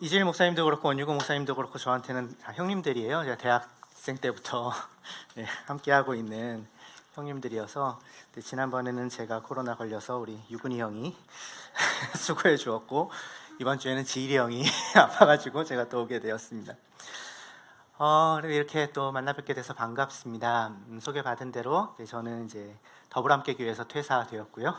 이재일 목사님도 그렇고 원유고 목사님도 그렇고 저한테는 다 형님들이에요. 제가 대학생 때부터 네, 함께하고 있는 형님들이어서 지난번에는 제가 코로나 걸려서 우리 유근이 형이 수고해 주었고 이번 주에는 지일이 형이 아파가지고 제가 또 오게 되었습니다. 이렇게 또 만나 뵙게 돼서 반갑습니다. 소개받은 대로 저는 이제 더불함께 교회에서 퇴사되었고요.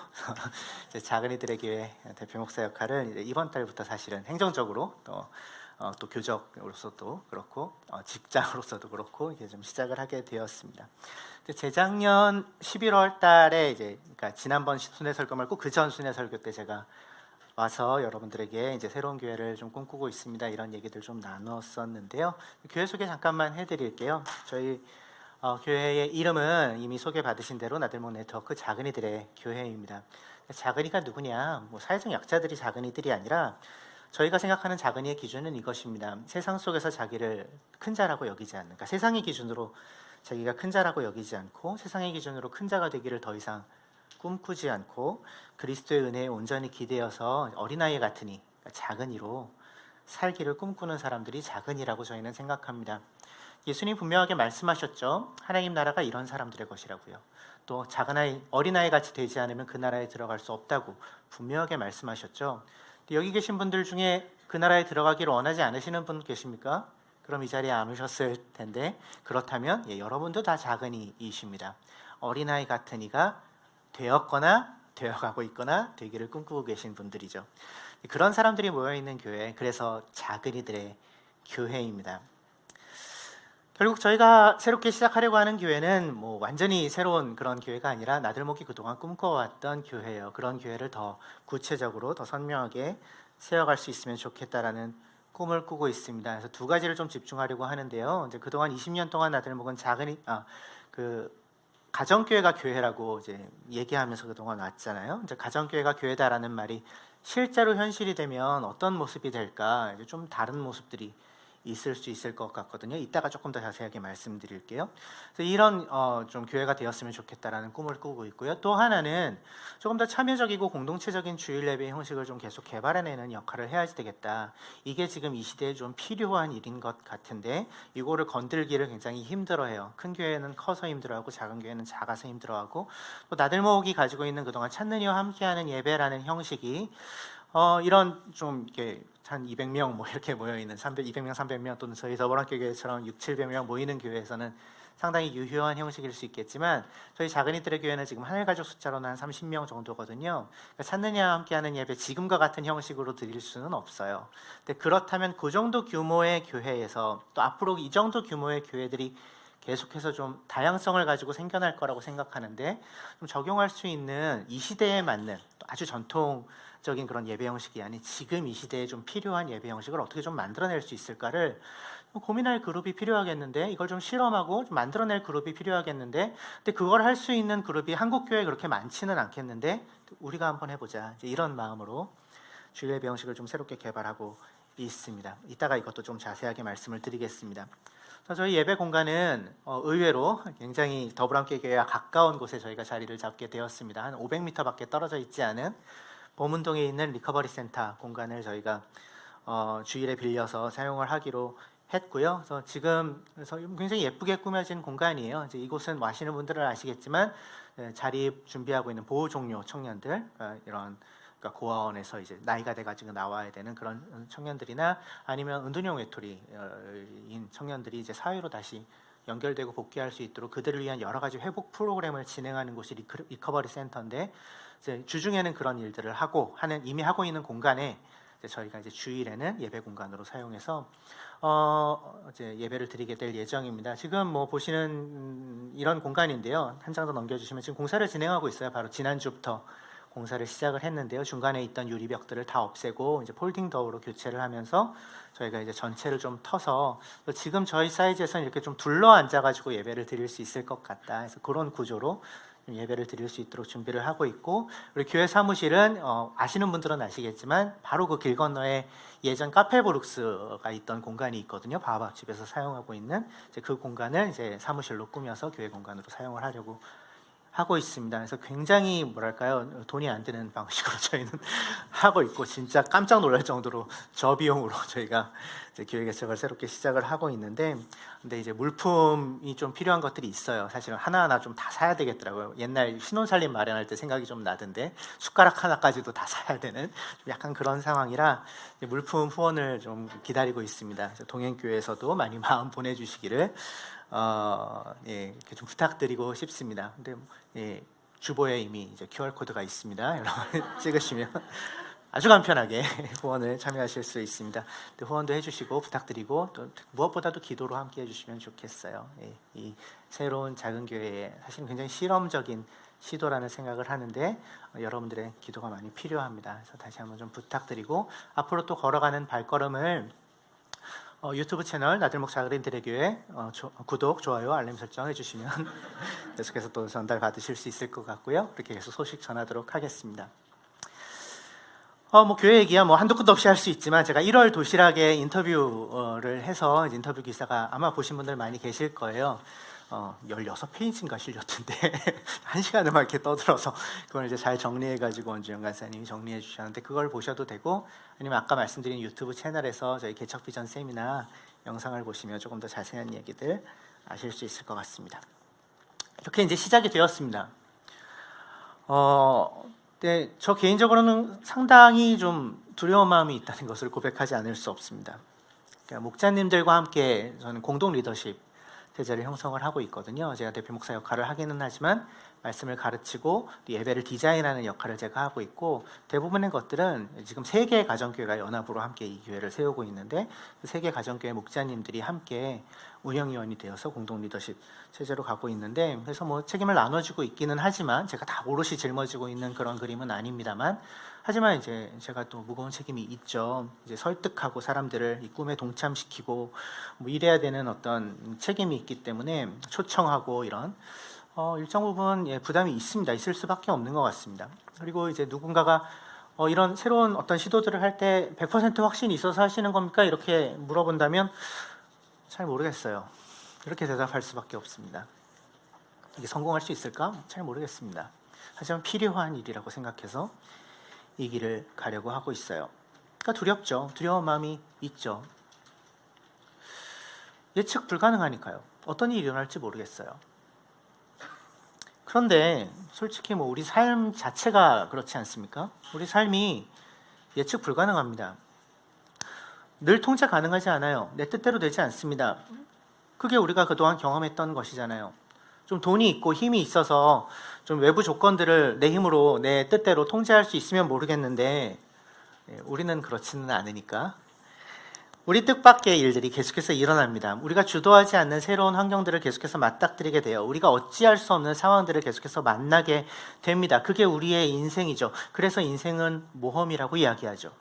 이제 작은이들의 교회 대표 목사 역할을 이제 이번 달부터 사실은 행정적으로 또 교적으로서도 그렇고 직장으로서도 그렇고 이게 좀 시작을 하게 되었습니다. 재작년 11월 달에 이제 그러니까 지난번 순회 설교 말고 그 전 순회 설교 때 제가 와서 여러분들에게 이제 새로운 교회를 좀 꿈꾸고 있습니다. 이런 얘기들 좀 나눴었는데요. 교회 소개 잠깐만 해드릴게요. 저희 교회의 이름은 이미 소개받으신 대로 나들목 네트워크 작은이들의 교회입니다. 작은이가 누구냐? 사회적 약자들이 작은이들이 아니라 저희가 생각하는 작은이의 기준은 이것입니다. 세상 속에서 자기를 큰 자라고 여기지 않는, 그러니까 세상의 기준으로 자기가 큰 자라고 여기지 않고 세상의 기준으로 큰 자가 되기를 더 이상 꿈꾸지 않고 그리스도의 은혜에 온전히 기대어서 어린아이 같으니 그러니까 작은이로 살기를 꿈꾸는 사람들이 작은이라고 저희는 생각합니다. 예수님 분명하게 말씀하셨죠. 하나님 나라가 이런 사람들의 것이라고요. 또 작은아이, 어린아이 같이 되지 않으면 그 나라에 들어갈 수 없다고 분명하게 말씀하셨죠. 여기 계신 분들 중에 그 나라에 들어가기를 원하지 않으시는 분 계십니까? 그럼 이 자리에 안 오셨을 텐데 그렇다면 여러분도 다 작은이이십니다. 어린아이 같은 이가 되었거나 되어가고 있거나 되기를 꿈꾸고 계신 분들이죠. 그런 사람들이 모여있는 교회, 그래서 작은이들의 교회입니다. 결국 저희가 새롭게 시작하려고 하는 교회는 완전히 새로운 그런 교회가 아니라 나들목이 그동안 꿈꿔왔던 교회예요. 그런 교회를 더 구체적으로 더 선명하게 세워갈 수 있으면 좋겠다라는 꿈을 꾸고 있습니다. 그래서 두 가지를 좀 집중하려고 하는데요. 이제 그동안 20년 동안 나들목은 가정교회가 교회라고 이제 얘기하면서 그동안 왔잖아요. 이제 가정교회가 교회다라는 말이 실제로 현실이 되면 어떤 모습이 될까? 이제 좀 다른 모습들이 있을 수 있을 것 같거든요. 이따가 조금 더 자세하게 말씀드릴게요. 그래서 이런 좀 교회가 되었으면 좋겠다라는 꿈을 꾸고 있고요. 또 하나는 조금 더 참여적이고 공동체적인 주일 예배 형식을 좀 계속 개발해내는 역할을 해야 되겠다. 이게 지금 이 시대에 좀 필요한 일인 것 같은데 이거를 건들기를 굉장히 힘들어해요. 큰 교회는 커서 힘들어하고 작은 교회는 작아서 힘들어하고 또 나들목이 가지고 있는 그동안 찾는 이와 함께하는 예배라는 형식이 이런 좀 이렇게 한 200명 이렇게 모여있는 200명, 300명 또는 저희 더불함께 교회처럼 6, 700명 모이는 교회에서는 상당히 유효한 형식일 수 있겠지만 저희 작은이들의 교회는 지금 하늘가족 숫자로는 한 30명 정도거든요. 그러니까 찾느냐 함께하는 예배 지금과 같은 형식으로 드릴 수는 없어요. 근데 그렇다면 그 정도 규모의 교회에서 또 앞으로 이 정도 규모의 교회들이 계속해서 좀 다양성을 가지고 생겨날 거라고 생각하는데 좀 적용할 수 있는 이 시대에 맞는 아주 전통적인 그런 예배 형식이 아닌 지금 이 시대에 좀 필요한 예배 형식을 어떻게 좀 만들어낼 수 있을까를 고민할 그룹이 필요하겠는데 이걸 좀 실험하고 좀 만들어낼 그룹이 필요하겠는데 근데 그걸 할 수 있는 그룹이 한국 교회에 그렇게 많지는 않겠는데 우리가 한번 해보자 이제 이런 마음으로 주일 예배 형식을 좀 새롭게 개발하고 있습니다. 이따가 이것도 좀 자세하게 말씀을 드리겠습니다. 저희 예배 공간은 의외로 굉장히 더불함께 교회와 가까운 곳에 저희가 자리를 잡게 되었습니다. 한 500m밖에 떨어져 있지 않은 보문동에 있는 리커버리 센터 공간을 저희가 주일에 빌려서 사용을 하기로 했고요. 그래서 지금 굉장히 예쁘게 꾸며진 공간이에요. 이제 이곳은 와시는 분들은 아시겠지만 자리 준비하고 있는 보호 종료 청년들 이런 그러니까 고아원에서 이제 나이가 돼가지고 나와야 되는 그런 청년들이나 아니면 은둔형 외톨이인 청년들이 이제 사회로 다시 연결되고 복귀할 수 있도록 그들을 위한 여러 가지 회복 프로그램을 진행하는 곳이 리커버리 센터인데 이제 주중에는 그런 일들을 이미 하고 있는 공간에 이제 저희가 이제 주일에는 예배 공간으로 사용해서 이제 예배를 드리게 될 예정입니다. 지금 보시는 이런 공간인데요. 한 장 더 넘겨주시면 지금 공사를 진행하고 있어요. 바로 지난주부터 공사를 시작을 했는데요. 중간에 있던 유리벽들을 다 없애고 이제 폴딩 더우로 교체를 하면서 저희가 이제 전체를 좀 터서 지금 저희 사이즈에서는 이렇게 좀 둘러 앉아가지고 예배를 드릴 수 있을 것 같다. 그래서 그런 구조로 예배를 드릴 수 있도록 준비를 하고 있고 우리 교회 사무실은 아시는 분들은 아시겠지만 바로 그 길 건너에 예전 카페브룩스가 있던 공간이 있거든요. 바하밥집에서 사용하고 있는 이제 그 공간을 이제 사무실로 꾸며서 교회 공간으로 사용을 하려고 하고 있습니다. 그래서 굉장히 뭐랄까요, 돈이 안 드는 방식으로 저희는 하고 있고, 진짜 깜짝 놀랄 정도로 저비용으로 저희가 이제 교회 개척을 새롭게 시작을 하고 있는데, 근데 이제 물품이 좀 필요한 것들이 있어요. 사실은 하나하나 좀 다 사야 되겠더라고요. 옛날 신혼살림 마련할 때 생각이 좀 나던데, 숟가락 하나까지도 다 사야 되는 약간 그런 상황이라 물품 후원을 좀 기다리고 있습니다. 동행교회에서도 많이 마음 보내주시기를 이렇게 좀 부탁드리고 싶습니다. 근데 주보에 이미 이제 QR 코드가 있습니다. 여러분 찍으시면 아주 간편하게 후원을 참여하실 수 있습니다. 후원도 해주시고 부탁드리고, 또 무엇보다도 기도로 함께 해주시면 좋겠어요. 이 새로운 작은 교회에 사실 굉장히 실험적인 시도라는 생각을 하는데 여러분들의 기도가 많이 필요합니다. 그래서 다시 한번 좀 부탁드리고, 앞으로 또 걸어가는 발걸음을 유튜브 채널 나들목 작은이들의 교회 구독, 좋아요, 알림 설정 해주시면 계속해서 또 전달 받으실 수 있을 것 같고요. 그렇게 계속 소식 전하도록 하겠습니다. 교회 얘기야 한도 끝도 없이 할 수 있지만, 제가 1월 도시락에 인터뷰를 해서 인터뷰 기사가 아마 보신 분들 많이 계실 거예요. 16페이지인가 실렸던데 1시간을 막 이렇게 떠들어서 그걸 이제 잘 정리해가지고 원주영 간사님이 정리해 주셨는데, 그걸 보셔도 되고, 아니면 아까 말씀드린 유튜브 채널에서 저희 개척비전 세미나 영상을 보시면 조금 더 자세한 얘기들 아실 수 있을 것 같습니다. 이렇게 이제 시작이 되었습니다. 네, 저 개인적으로는 상당히 좀 두려운 마음이 있다는 것을 고백하지 않을 수 없습니다. 그러니까 목자님들과 함께 저는 공동 리더십 제자를 형성을 하고 있거든요. 제가 대표 목사 역할을 하기는 하지만 말씀을 가르치고 예배를 디자인하는 역할을 제가 하고 있고, 대부분의 것들은 지금 3개의 가정교회가 연합으로 함께 이 교회를 세우고 있는데, 그 3개 가정교회 목자님들이 함께 운영위원이 되어서 공동 리더십 체제로 가고 있는데, 그래서 책임을 나눠주고 있기는 하지만 제가 다 오롯이 짊어지고 있는 그런 그림은 아닙니다만, 하지만 이제 제가 또 무거운 책임이 있죠. 이제 설득하고 사람들을 이 꿈에 동참시키고 이래야 되는 어떤 책임이 있기 때문에 초청하고 이런 일정 부분 부담이 있습니다. 있을 수밖에 없는 것 같습니다. 그리고 이제 누군가가 이런 새로운 어떤 시도들을 할 때 100% 확신이 있어서 하시는 겁니까? 이렇게 물어본다면 잘 모르겠어요. 이렇게 대답할 수밖에 없습니다. 이게 성공할 수 있을까? 잘 모르겠습니다. 하지만 필요한 일이라고 생각해서 이 길을 가려고 하고 있어요. 그러니까 두렵죠. 두려운 마음이 있죠. 예측 불가능하니까요. 어떤 일이 일어날지 모르겠어요. 그런데 솔직히 우리 삶 자체가 그렇지 않습니까? 우리 삶이 예측 불가능합니다. 늘 통제 가능하지 않아요. 내 뜻대로 되지 않습니다. 그게 우리가 그동안 경험했던 것이잖아요. 좀 돈이 있고 힘이 있어서 좀 외부 조건들을 내 힘으로 내 뜻대로 통제할 수 있으면 모르겠는데, 우리는 그렇지는 않으니까 우리 뜻밖의 일들이 계속해서 일어납니다. 우리가 주도하지 않는 새로운 환경들을 계속해서 맞닥뜨리게 돼요. 우리가 어찌할 수 없는 상황들을 계속해서 만나게 됩니다. 그게 우리의 인생이죠. 그래서 인생은 모험이라고 이야기하죠.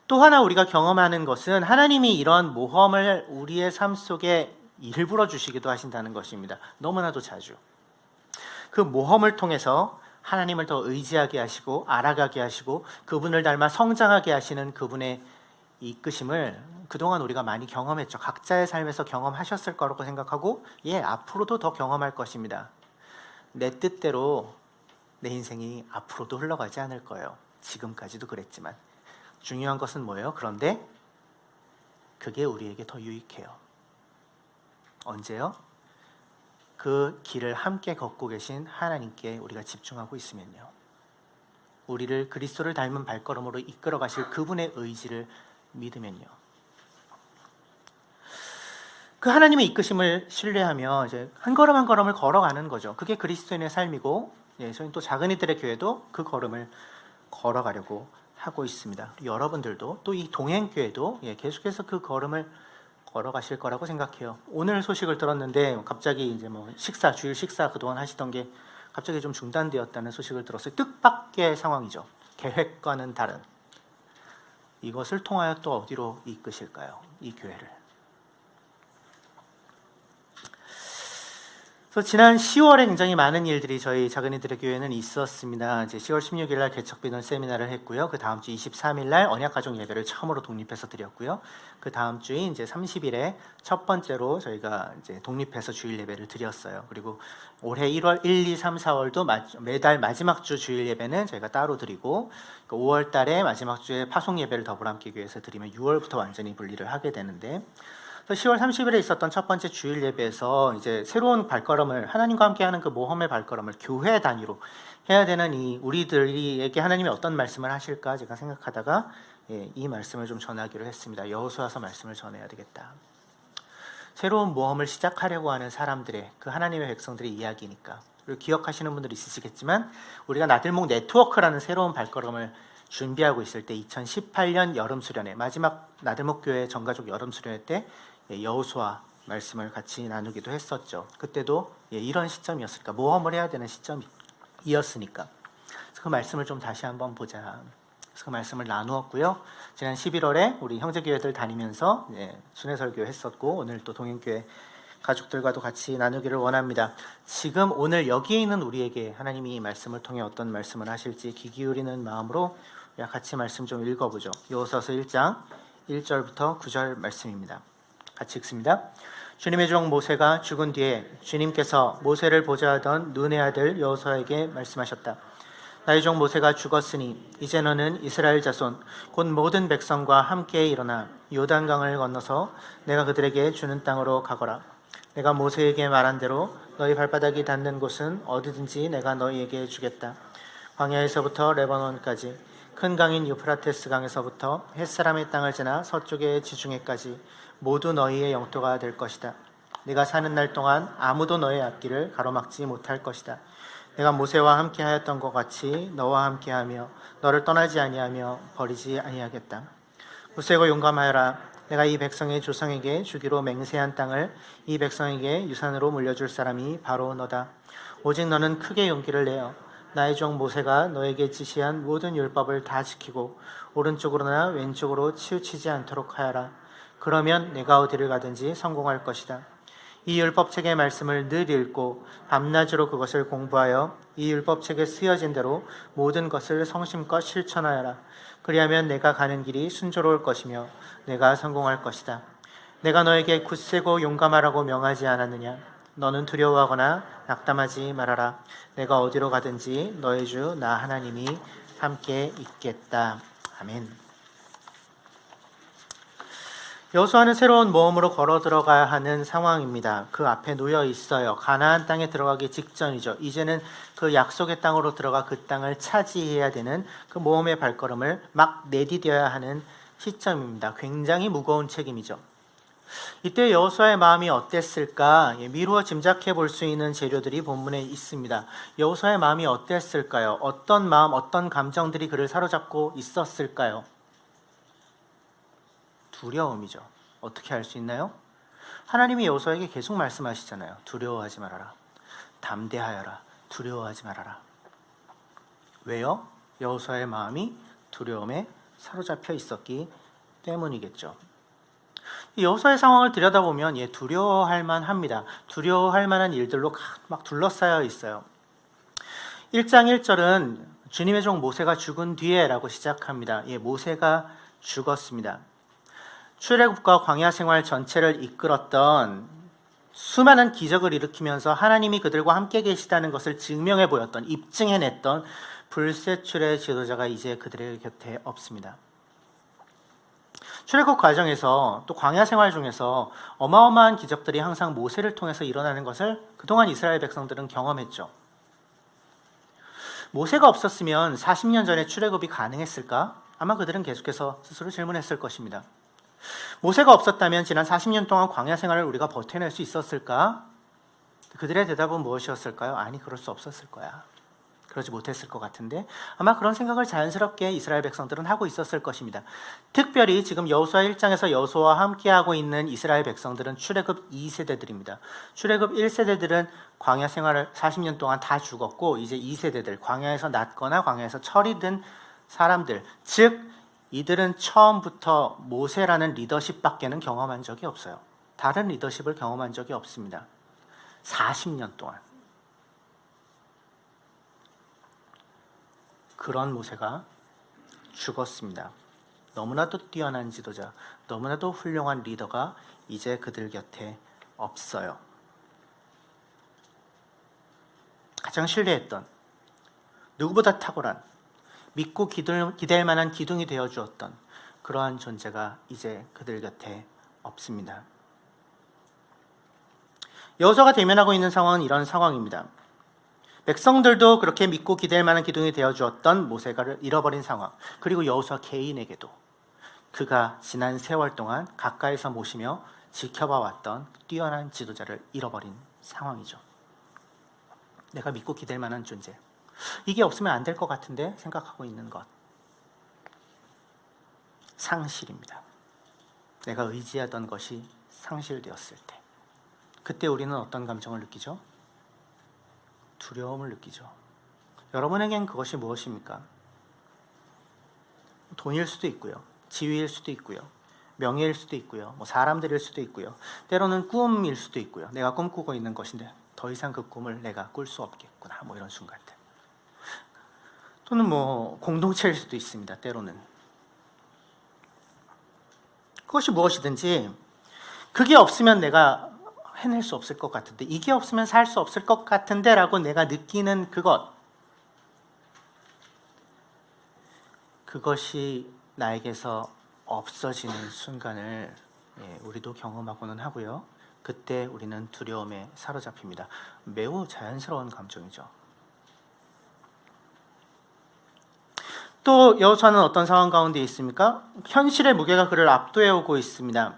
또 하나 우리가 경험하는 것은 하나님이 이런 모험을 우리의 삶 속에 일부러 주시기도 하신다는 것입니다. 너무나도 자주. 그 모험을 통해서 하나님을 더 의지하게 하시고 알아가게 하시고 그분을 닮아 성장하게 하시는 그분의 이끄심을 그동안 우리가 많이 경험했죠. 각자의 삶에서 경험하셨을 거라고 생각하고 앞으로도 더 경험할 것입니다. 내 뜻대로 내 인생이 앞으로도 흘러가지 않을 거예요. 지금까지도 그랬지만. 중요한 것은 뭐예요? 그런데 그게 우리에게 더 유익해요. 언제요? 그 길을 함께 걷고 계신 하나님께 우리가 집중하고 있으면요. 우리를 그리스도를 닮은 발걸음으로 이끌어 가실 그분의 의지를 믿으면요. 그 하나님의 이끄심을 신뢰하며 이제 한 걸음 한 걸음을 걸어가는 거죠. 그게 그리스도인의 삶이고, 저희는 또 작은이들의 교회도 그 걸음을 걸어가려고 하고 있습니다. 여러분들도 또 이 동행교회도 계속해서 그 걸음을 걸어가실 거라고 생각해요. 오늘 소식을 들었는데 갑자기 이제 주일 식사 그동안 하시던 게 갑자기 좀 중단되었다는 소식을 들었어요. 뜻밖의 상황이죠. 계획과는 다른. 이것을 통하여 또 어디로 이끄실까요? 이 교회를. 그래서 지난 10월에 굉장히 많은 일들이 저희 작은이들의 교회는 있었습니다. 이제 10월 16일 날 개척비전 세미나를 했고요. 그 다음 주 23일 날 언약가족 예배를 처음으로 독립해서 드렸고요. 그 다음 주인 이제 30일에 첫 번째로 저희가 이제 독립해서 주일 예배를 드렸어요. 그리고 올해 1월 1, 2, 3, 4월도 매달 마지막 주 주일 예배는 저희가 따로 드리고 5월 달에 마지막 주에 파송 예배를 더불어함께 교회에서 드리면 6월부터 완전히 분리를 하게 되는데, 10월 30일에 있었던 첫 번째 주일 예배에서 이제 새로운 발걸음을, 하나님과 함께하는 그 모험의 발걸음을 교회 단위로 해야 되는 이 우리들에게 하나님이 어떤 말씀을 하실까 제가 생각하다가 이 말씀을 좀 전하기로 했습니다. 여호수아서 말씀을 전해야 되겠다. 새로운 모험을 시작하려고 하는 사람들의, 그 하나님의 백성들의 이야기니까. 그리고 기억하시는 분들 있으시겠지만 우리가 나들목 네트워크라는 새로운 발걸음을 준비하고 있을 때 2018년 여름 수련회, 마지막 나들목 교회 전가족 여름 수련회 때 여호수아 말씀을 같이 나누기도 했었죠. 그때도 이런 시점이었으니까, 모험을 해야 되는 시점이었으니까. 그래서 그 말씀을 좀 다시 한번 보자. 그래서 그 말씀을 나누었고요. 지난 11월에 우리 형제교회들 다니면서 순회설교 했었고, 오늘 또 동행교회 가족들과도 같이 나누기를 원합니다. 지금 오늘 여기에 있는 우리에게 하나님이 이 말씀을 통해 어떤 말씀을 하실지 귀 기울이는 마음으로 같이 말씀 좀 읽어보죠. 여호수아서 1장 1절부터 9절 말씀입니다. 같이 읽습니다. 주님의 종 모세가 죽은 뒤에 주님께서 모세를 보좌하던 눈의 아들 여호수아에게 말씀하셨다. 나의 종 모세가 죽었으니 이제 너는 이스라엘 자손 곧 모든 백성과 함께 일어나 요단강을 건너서 내가 그들에게 주는 땅으로 가거라. 내가 모세에게 말한 대로 너희 발바닥이 닿는 곳은 어디든지 내가 너희에게 주겠다. 광야에서부터 레바논까지, 큰 강인 유프라테스 강에서부터 햇사람의 땅을 지나 서쪽의 지중해까지 모두 너희의 영토가 될 것이다. 네가 사는 날 동안 아무도 너의 앞길을 가로막지 못할 것이다. 내가 모세와 함께 하였던 것 같이 너와 함께하며 너를 떠나지 아니하며 버리지 아니하겠다. 굳세고 용감하여라. 내가 이 백성의 조상에게 주기로 맹세한 땅을 이 백성에게 유산으로 물려줄 사람이 바로 너다. 오직 너는 크게 용기를 내어 나의 종 모세가 너에게 지시한 모든 율법을 다 지키고 오른쪽으로나 왼쪽으로 치우치지 않도록 하여라. 그러면 내가 어디를 가든지 성공할 것이다. 이 율법책의 말씀을 늘 읽고 밤낮으로 그것을 공부하여 이 율법책에 쓰여진 대로 모든 것을 성심껏 실천하여라. 그리하면 내가 가는 길이 순조로울 것이며 내가 성공할 것이다. 내가 너에게 굳세고 용감하라고 명하지 않았느냐? 너는 두려워하거나 낙담하지 말아라. 내가 어디로 가든지 너의 주 나 하나님이 함께 있겠다. 아멘. 여호수아는 새로운 모험으로 걸어 들어가야 하는 상황입니다. 그 앞에 놓여 있어요. 가나안 땅에 들어가기 직전이죠. 이제는 그 약속의 땅으로 들어가 그 땅을 차지해야 되는 그 모험의 발걸음을 막 내디뎌야 하는 시점입니다. 굉장히 무거운 책임이죠. 이때 여호수아의 마음이 어땠을까? 미루어 짐작해 볼 수 있는 재료들이 본문에 있습니다. 여호수아의 마음이 어땠을까요? 어떤 마음, 어떤 감정들이 그를 사로잡고 있었을까요? 두려움이죠. 어떻게 알 수 있나요? 하나님이 여호수아에게 계속 말씀하시잖아요. 두려워하지 말아라. 담대하여라. 두려워하지 말아라. 왜요? 여호수아의 마음이 두려움에 사로잡혀 있었기 때문이겠죠. 여호수아의 상황을 들여다보면 두려워할 만합니다. 두려워할 만한 일들로 막 둘러싸여 있어요. 1장 1절은 주님의 종 모세가 죽은 뒤에 라고 시작합니다. 모세가 죽었습니다. 출애굽과 광야 생활 전체를 이끌었던, 수많은 기적을 일으키면서 하나님이 그들과 함께 계시다는 것을 증명해 보였던, 입증해냈던 불세출의 지도자가 이제 그들의 곁에 없습니다. 출애굽 과정에서 또 광야 생활 중에서 어마어마한 기적들이 항상 모세를 통해서 일어나는 것을 그동안 이스라엘 백성들은 경험했죠. 모세가 없었으면 40년 전에 출애굽이 가능했을까? 아마 그들은 계속해서 스스로 질문했을 것입니다. 모세가 없었다면 지난 40년 동안 광야 생활을 우리가 버텨낼 수 있었을까? 그들의 대답은 무엇이었을까요? 아니, 그럴 수 없었을 거야. 그러지 못했을 것 같은데 아마 그런 생각을 자연스럽게 이스라엘 백성들은 하고 있었을 것입니다. 특별히 지금 여호수아 1장에서 여호수아와 함께하고 있는 이스라엘 백성들은 출애굽 2세대들입니다. 출애굽 1세대들은 광야 생활을 40년 동안 다 죽었고, 이제 2세대들, 광야에서 났거나 광야에서 철이 든 사람들, 즉 이들은 처음부터 모세라는 리더십밖에는 경험한 적이 없어요. 다른 리더십을 경험한 적이 없습니다. 40년 동안. 그런 모세가 죽었습니다. 너무나도 뛰어난 지도자, 너무나도 훌륭한 리더가 이제 그들 곁에 없어요. 가장 신뢰했던, 누구보다 탁월한, 믿고 기댈 만한 기둥이 되어주었던 그러한 존재가 이제 그들 곁에 없습니다. 여호수아가 대면하고 있는 상황은 이런 상황입니다. 백성들도 그렇게 믿고 기댈 만한 기둥이 되어주었던 모세가 잃어버린 상황, 그리고 여호수아 개인에게도 그가 지난 세월 동안 가까이서 모시며 지켜봐왔던 뛰어난 지도자를 잃어버린 상황이죠. 내가 믿고 기댈 만한 존재, 이게 없으면 안 될 것 같은데 생각하고 있는 것, 상실입니다. 내가 의지하던 것이 상실되었을 때, 그때 우리는 어떤 감정을 느끼죠? 두려움을 느끼죠. 여러분에겐 그것이 무엇입니까? 돈일 수도 있고요, 지위일 수도 있고요, 명예일 수도 있고요, 사람들일 수도 있고요, 때로는 꿈일 수도 있고요. 내가 꿈꾸고 있는 것인데 더 이상 그 꿈을 내가 꿀 수 없겠구나, 이런 순간들. 또는 공동체일 수도 있습니다. 때로는 그것이 무엇이든지 그게 없으면 내가 해낼 수 없을 것 같은데, 이게 없으면 살 수 없을 것 같은데 라고 내가 느끼는 그것이 나에게서 없어지는 순간을 우리도 경험하고는 하고요. 그때 우리는 두려움에 사로잡힙니다. 매우 자연스러운 감정이죠. 또 여호수아는 어떤 상황 가운데 있습니까? 현실의 무게가 그를 압도해 오고 있습니다.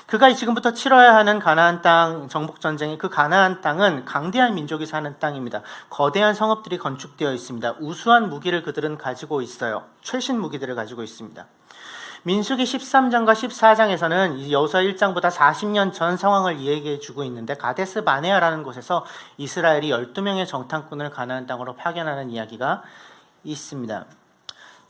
그가 지금부터 치러야 하는 가나안 땅 정복전쟁의 그 가나안 땅은 강대한 민족이 사는 땅입니다. 거대한 성읍들이 건축되어 있습니다. 우수한 무기를 그들은 가지고 있어요. 최신 무기들을 가지고 있습니다. 민수기 13장과 14장에서는 여호수아 1장보다 40년 전 상황을 이야기해 주고 있는데, 가데스 바네아라는 곳에서 이스라엘이 12명의 정탐꾼을 가나안 땅으로 파견하는 이야기가 있습니다.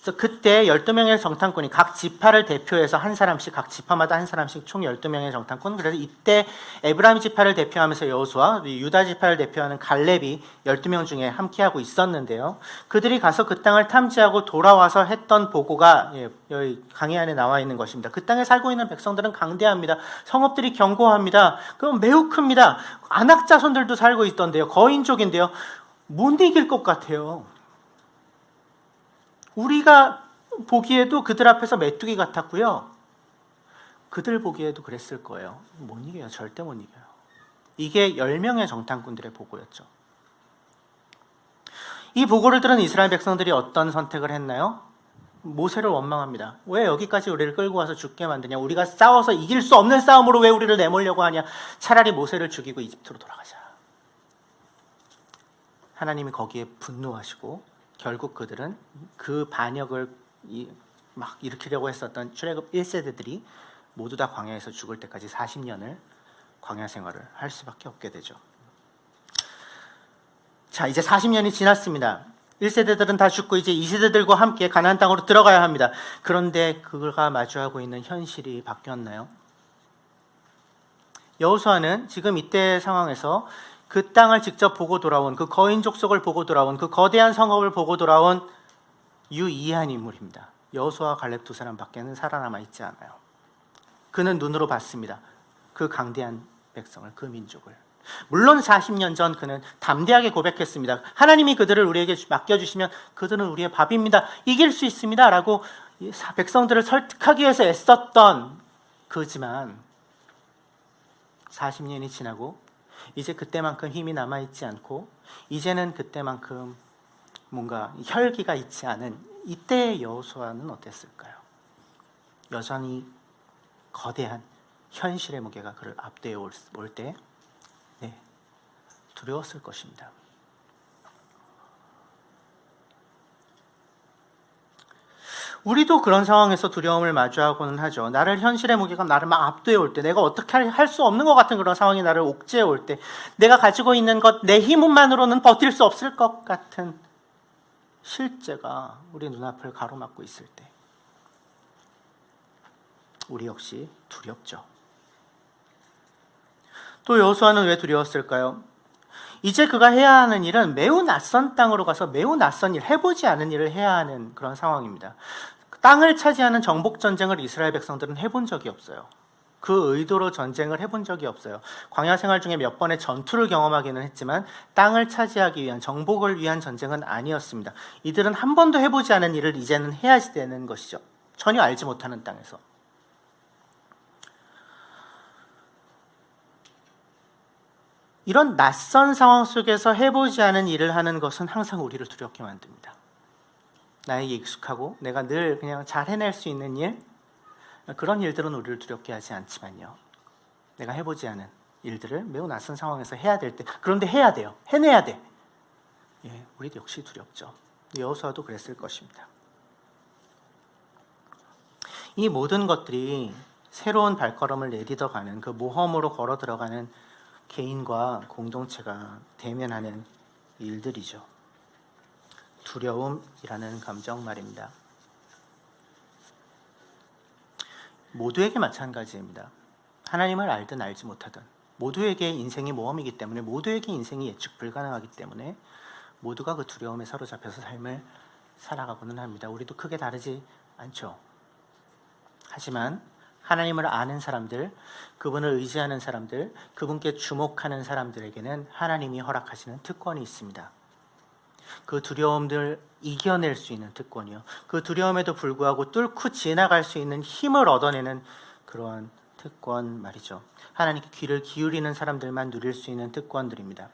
그래서 그때 12명의 정탐꾼이 각 지파를 대표해서 한 사람씩, 각 지파마다 한 사람씩 총 12명의 정탐꾼, 그래서 이때 에브라임 지파를 대표하면서 여호수아, 유다 지파를 대표하는 갈렙이 12명 중에 함께하고 있었는데요. 그들이 가서 그 땅을 탐지하고 돌아와서 했던 보고가 여기 강의 안에 나와 있는 것입니다. 그 땅에 살고 있는 백성들은 강대합니다. 성읍들이 견고합니다. 그럼 매우 큽니다. 안악 자손들도 살고 있던데요. 거인족인데요. 못 이길 것 같아요. 우리가 보기에도 그들 앞에서 메뚜기 같았고요. 그들 보기에도 그랬을 거예요. 못 이겨요. 절대 못 이겨요. 이게 10명의 정탐꾼들의 보고였죠. 이 보고를 들은 이스라엘 백성들이 어떤 선택을 했나요? 모세를 원망합니다. 왜 여기까지 우리를 끌고 와서 죽게 만드냐? 우리가 싸워서 이길 수 없는 싸움으로 왜 우리를 내몰려고 하냐? 차라리 모세를 죽이고 이집트로 돌아가자. 하나님이 거기에 분노하시고 결국 그들은 그 반역을 막 일으키려고 했었던 출애굽 1세대들이 모두 다 광야에서 죽을 때까지 40년을 광야 생활을 할 수밖에 없게 되죠. 자, 이제 40년이 지났습니다. 1세대들은 다 죽고 이제 2세대들과 함께 가나안 땅으로 들어가야 합니다. 그런데 그가 마주하고 있는 현실이 바뀌었나요? 여호수아는 지금 이때 상황에서 그 땅을 직접 보고 돌아온, 그 거인 족속을 보고 돌아온, 그 거대한 성읍을 보고 돌아온 유이한 인물입니다. 여호수아와 갈렙 두 사람밖에는 살아남아 있지 않아요. 그는 눈으로 봤습니다. 그 강대한 백성을, 그 민족을. 물론 40년 전 그는 담대하게 고백했습니다. 하나님이 그들을 우리에게 맡겨주시면 그들은 우리의 밥입니다. 이길 수 있습니다. 라고 백성들을 설득하기 위해서 애썼던 그지만 40년이 지나고 이제 그때만큼 힘이 남아있지 않고 이제는 그때만큼 뭔가 혈기가 있지 않은 이때의 여호수아는 어땠을까요? 여전히 거대한 현실의 무게가 그를 압도해 올 때 두려웠을 것입니다. 우리도 그런 상황에서 두려움을 마주하고는 하죠. 나를 현실의 무게가 나를 막 압도해 올 때, 내가 어떻게 할 수 없는 것 같은 그런 상황이 나를 옥죄해 올 때, 내가 가지고 있는 것, 내 힘만으로는 버틸 수 없을 것 같은 실제가 우리 눈앞을 가로막고 있을 때 우리 역시 두렵죠. 또 여호수아는 왜 두려웠을까요? 이제 그가 해야 하는 일은 매우 낯선 땅으로 가서 매우 낯선 일, 해보지 않은 일을 해야 하는 그런 상황입니다. 땅을 차지하는 정복 전쟁을 이스라엘 백성들은 해본 적이 없어요. 그 의도로 전쟁을 해본 적이 없어요. 광야 생활 중에 몇 번의 전투를 경험하기는 했지만 땅을 차지하기 위한, 정복을 위한 전쟁은 아니었습니다. 이들은 한 번도 해보지 않은 일을 이제는 해야지 되는 것이죠. 전혀 알지 못하는 땅에서. 이런 낯선 상황 속에서 해보지 않은 일을 하는 것은 항상 우리를 두렵게 만듭니다. 나에게 익숙하고 내가 늘 그냥 잘 해낼 수 있는 일, 그런 일들은 우리를 두렵게 하지 않지만요, 내가 해보지 않은 일들을 매우 낯선 상황에서 해야 될 때, 그런데 해야 돼요. 해내야 돼. 우리도 역시 두렵죠. 여호수아도 그랬을 것입니다. 이 모든 것들이 새로운 발걸음을 내딛어가는, 그 모험으로 걸어 들어가는 개인과 공동체가 대면하는 일들이죠. 두려움이라는 감정 말입니다. 모두에게 마찬가지입니다. 하나님을 알든 알지 못하든 모두에게 인생이 모험이기 때문에, 모두에게 인생이 예측 불가능하기 때문에 모두가 그 두려움에 사로잡혀서 삶을 살아가고는 합니다. 우리도 크게 다르지 않죠. 하지만 하나님을 아는 사람들, 그분을 의지하는 사람들, 그분께 주목하는 사람들에게는 하나님이 허락하시는 특권이 있습니다. 그 두려움들 이겨낼 수 있는 특권이요, 그 두려움에도 불구하고 뚫고 지나갈 수 있는 힘을 얻어내는 그러한 특권 말이죠. 하나님께 귀를 기울이는 사람들만 누릴 수 있는 특권들입니다.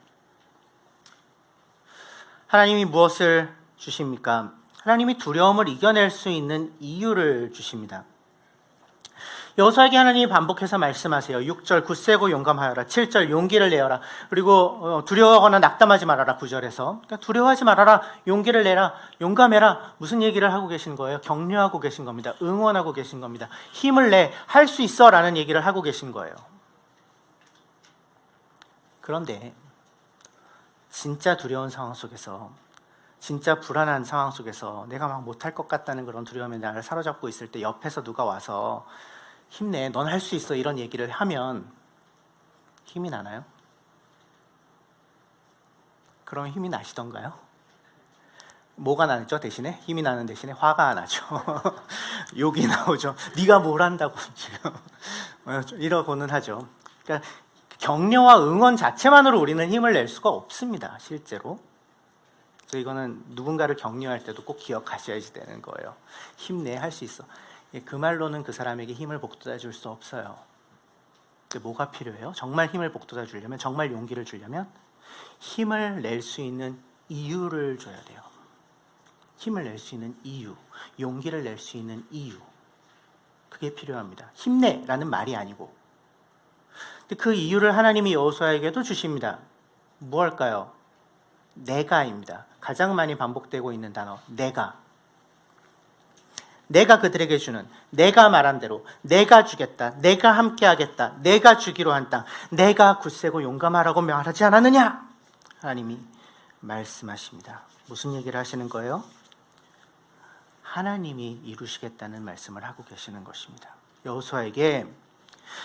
하나님이 무엇을 주십니까? 하나님이 두려움을 이겨낼 수 있는 이유를 주십니다. 여호수아에게 하나님이 반복해서 말씀하세요. 6절 굳세고 용감하여라. 7절 용기를 내어라. 그리고 두려워하거나 낙담하지 말아라. 9절에서 그러니까 두려워하지 말아라. 용기를 내라. 용감해라. 무슨 얘기를 하고 계신 거예요? 격려하고 계신 겁니다. 응원하고 계신 겁니다. 힘을 내. 할 수 있어 라는 얘기를 하고 계신 거예요. 그런데 진짜 두려운 상황 속에서, 진짜 불안한 상황 속에서 내가 막 못할 것 같다는 그런 두려움에 나를 사로잡고 있을 때 옆에서 누가 와서 힘내, 넌 할 수 있어, 이런 얘기를 하면 힘이 나나요? 그럼 힘이 나시던가요? 뭐가 나죠? 대신에? 힘이 나는 대신에 화가 나죠. 욕이 나오죠. 네가 뭘 한다고 지금 이러고는 하죠. 그러니까 격려와 응원 자체만으로 우리는 힘을 낼 수가 없습니다. 실제로. 그래서 이거는 누군가를 격려할 때도 꼭 기억하셔야지 되는 거예요. 힘내, 할 수 있어. 그 말로는 그 사람에게 힘을 북돋아 줄 수 없어요. 뭐가 필요해요? 정말 힘을 북돋아 주려면, 정말 용기를 주려면 힘을 낼 수 있는 이유를 줘야 돼요. 힘을 낼 수 있는 이유, 용기를 낼 수 있는 이유, 그게 필요합니다. 힘내라는 말이 아니고. 근데 그 이유를 하나님이 여호수아에게도 주십니다. 무엇일까요? 내가입니다. 가장 많이 반복되고 있는 단어, 내가. 내가 그들에게 주는, 내가 말한 대로, 내가 주겠다, 내가 함께하겠다, 내가 주기로 한 땅, 내가 굳세고 용감하라고 말하지 않았느냐? 하나님이 말씀하십니다. 무슨 얘기를 하시는 거예요? 하나님이 이루시겠다는 말씀을 하고 계시는 것입니다. 여호수아에게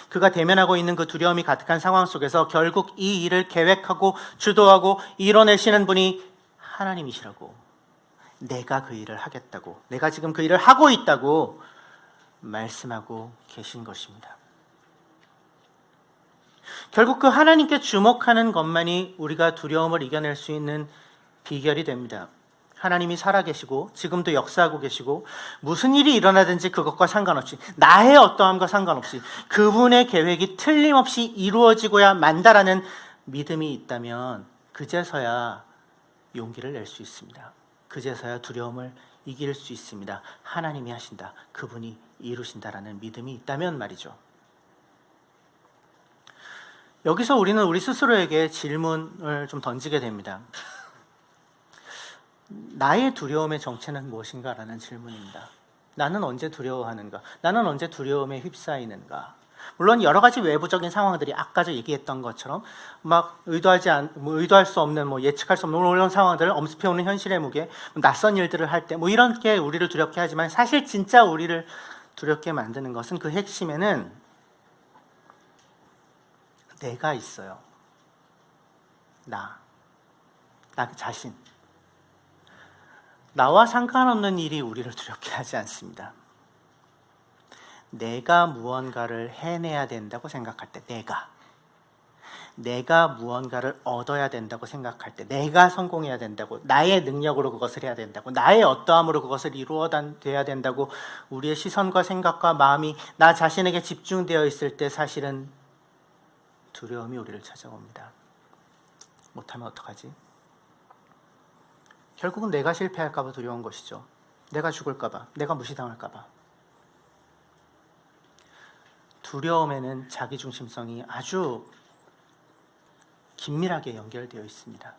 그가 대면하고 있는 그 두려움이 가득한 상황 속에서 결국 이 일을 계획하고 주도하고 이뤄내시는 분이 하나님이시라고, 내가 그 일을 하겠다고, 내가 지금 그 일을 하고 있다고 말씀하고 계신 것입니다. 결국 그 하나님께 주목하는 것만이 우리가 두려움을 이겨낼 수 있는 비결이 됩니다. 하나님이 살아계시고 지금도 역사하고 계시고 무슨 일이 일어나든지 그것과 상관없이, 나의 어떠함과 상관없이 그분의 계획이 틀림없이 이루어지고야 만다라는 믿음이 있다면 그제서야 용기를 낼 수 있습니다. 그제서야 두려움을 이길 수 있습니다. 하나님이 하신다, 그분이 이루신다라는 믿음이 있다면 말이죠. 여기서 우리는 우리 스스로에게 질문을 좀 던지게 됩니다. 나의 두려움의 정체는 무엇인가? 라는 질문입니다. 나는 언제 두려워하는가? 나는 언제 두려움에 휩싸이는가? 물론 여러 가지 외부적인 상황들이 아까 저 얘기했던 것처럼 막 의도할 수 없는, 예측할 수 없는 이런 상황들을 엄습해오는 현실의 무게, 낯선 일들을 할 때 이런 게 우리를 두렵게 하지만, 사실 진짜 우리를 두렵게 만드는 것은, 그 핵심에는 내가 있어요. 나 자신. 나와 상관없는 일이 우리를 두렵게 하지 않습니다. 내가 무언가를 해내야 된다고 생각할 때, 내가 무언가를 얻어야 된다고 생각할 때, 내가 성공해야 된다고, 나의 능력으로 그것을 해야 된다고, 나의 어떠함으로 그것을 이루어야 된다고 우리의 시선과 생각과 마음이 나 자신에게 집중되어 있을 때 사실은 두려움이 우리를 찾아옵니다. 못하면 어떡하지? 결국은 내가 실패할까 봐 두려운 것이죠. 내가 죽을까 봐, 내가 무시당할까 봐. 두려움에는 자기중심성이 아주 긴밀하게 연결되어 있습니다.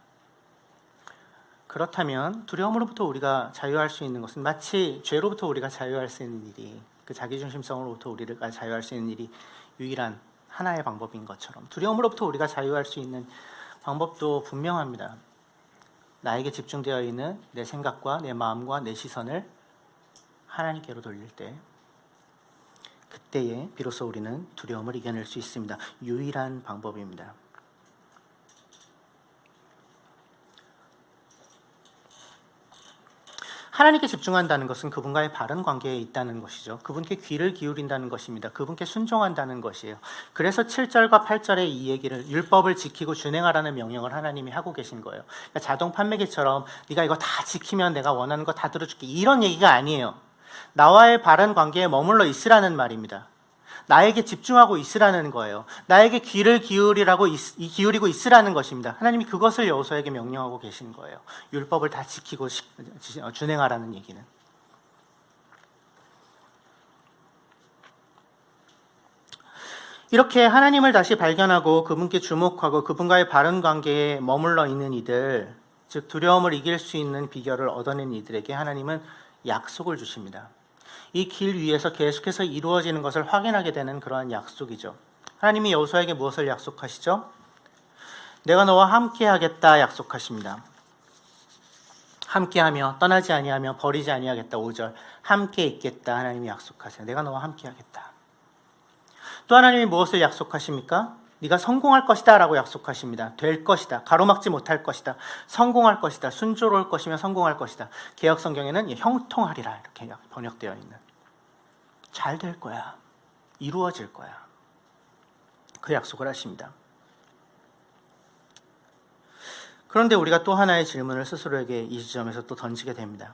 그렇다면 두려움으로부터 우리가 자유할 수 있는 것은 마치 죄로부터 우리가 자유할 수 있는 일이, 그 자기중심성으로부터 우리가 자유할 수 있는 일이 유일한 하나의 방법인 것처럼 두려움으로부터 우리가 자유할 수 있는 방법도 분명합니다. 나에게 집중되어 있는 내 생각과 내 마음과 내 시선을 하나님께로 돌릴 때, 그때에 비로소 우리는 두려움을 이겨낼 수 있습니다. 유일한 방법입니다. 하나님께 집중한다는 것은 그분과의 바른 관계에 있다는 것이죠. 그분께 귀를 기울인다는 것입니다. 그분께 순종한다는 것이에요. 그래서 7절과 8절의 이 얘기를, 율법을 지키고 준행하라는 명령을 하나님이 하고 계신 거예요. 그러니까 자동 판매기처럼 네가 이거 다 지키면 내가 원하는 거 다 들어줄게, 이런 얘기가 아니에요. 나와의 바른 관계에 머물러 있으라는 말입니다. 나에게 집중하고 있으라는 거예요. 나에게 귀를 기울이고 있으라는 것입니다. 하나님이 그것을 여호수아에게 명령하고 계신 거예요. 율법을 다 지키고 준행하라는 얘기는. 이렇게 하나님을 다시 발견하고 그분께 주목하고 그분과의 바른 관계에 머물러 있는 이들, 즉 두려움을 이길 수 있는 비결을 얻어낸 이들에게 하나님은 약속을 주십니다. 이 길 위에서 계속해서 이루어지는 것을 확인하게 되는 그러한 약속이죠. 하나님이 여호수아에게 무엇을 약속하시죠? 내가 너와 함께 하겠다 약속하십니다. 함께하며 떠나지 아니하며 버리지 아니하겠다. 5절 함께 있겠다 하나님이 약속하세요. 내가 너와 함께 하겠다. 또 하나님이 무엇을 약속하십니까? 네가 성공할 것이다 라고 약속하십니다. 될 것이다. 가로막지 못할 것이다. 성공할 것이다. 순조로울 것이며 성공할 것이다. 개역 성경에는 형통하리라 이렇게 번역되어 있는, 잘 될 거야. 이루어질 거야. 그 약속을 하십니다. 그런데 우리가 또 하나의 질문을 스스로에게 이 지점에서 또 던지게 됩니다.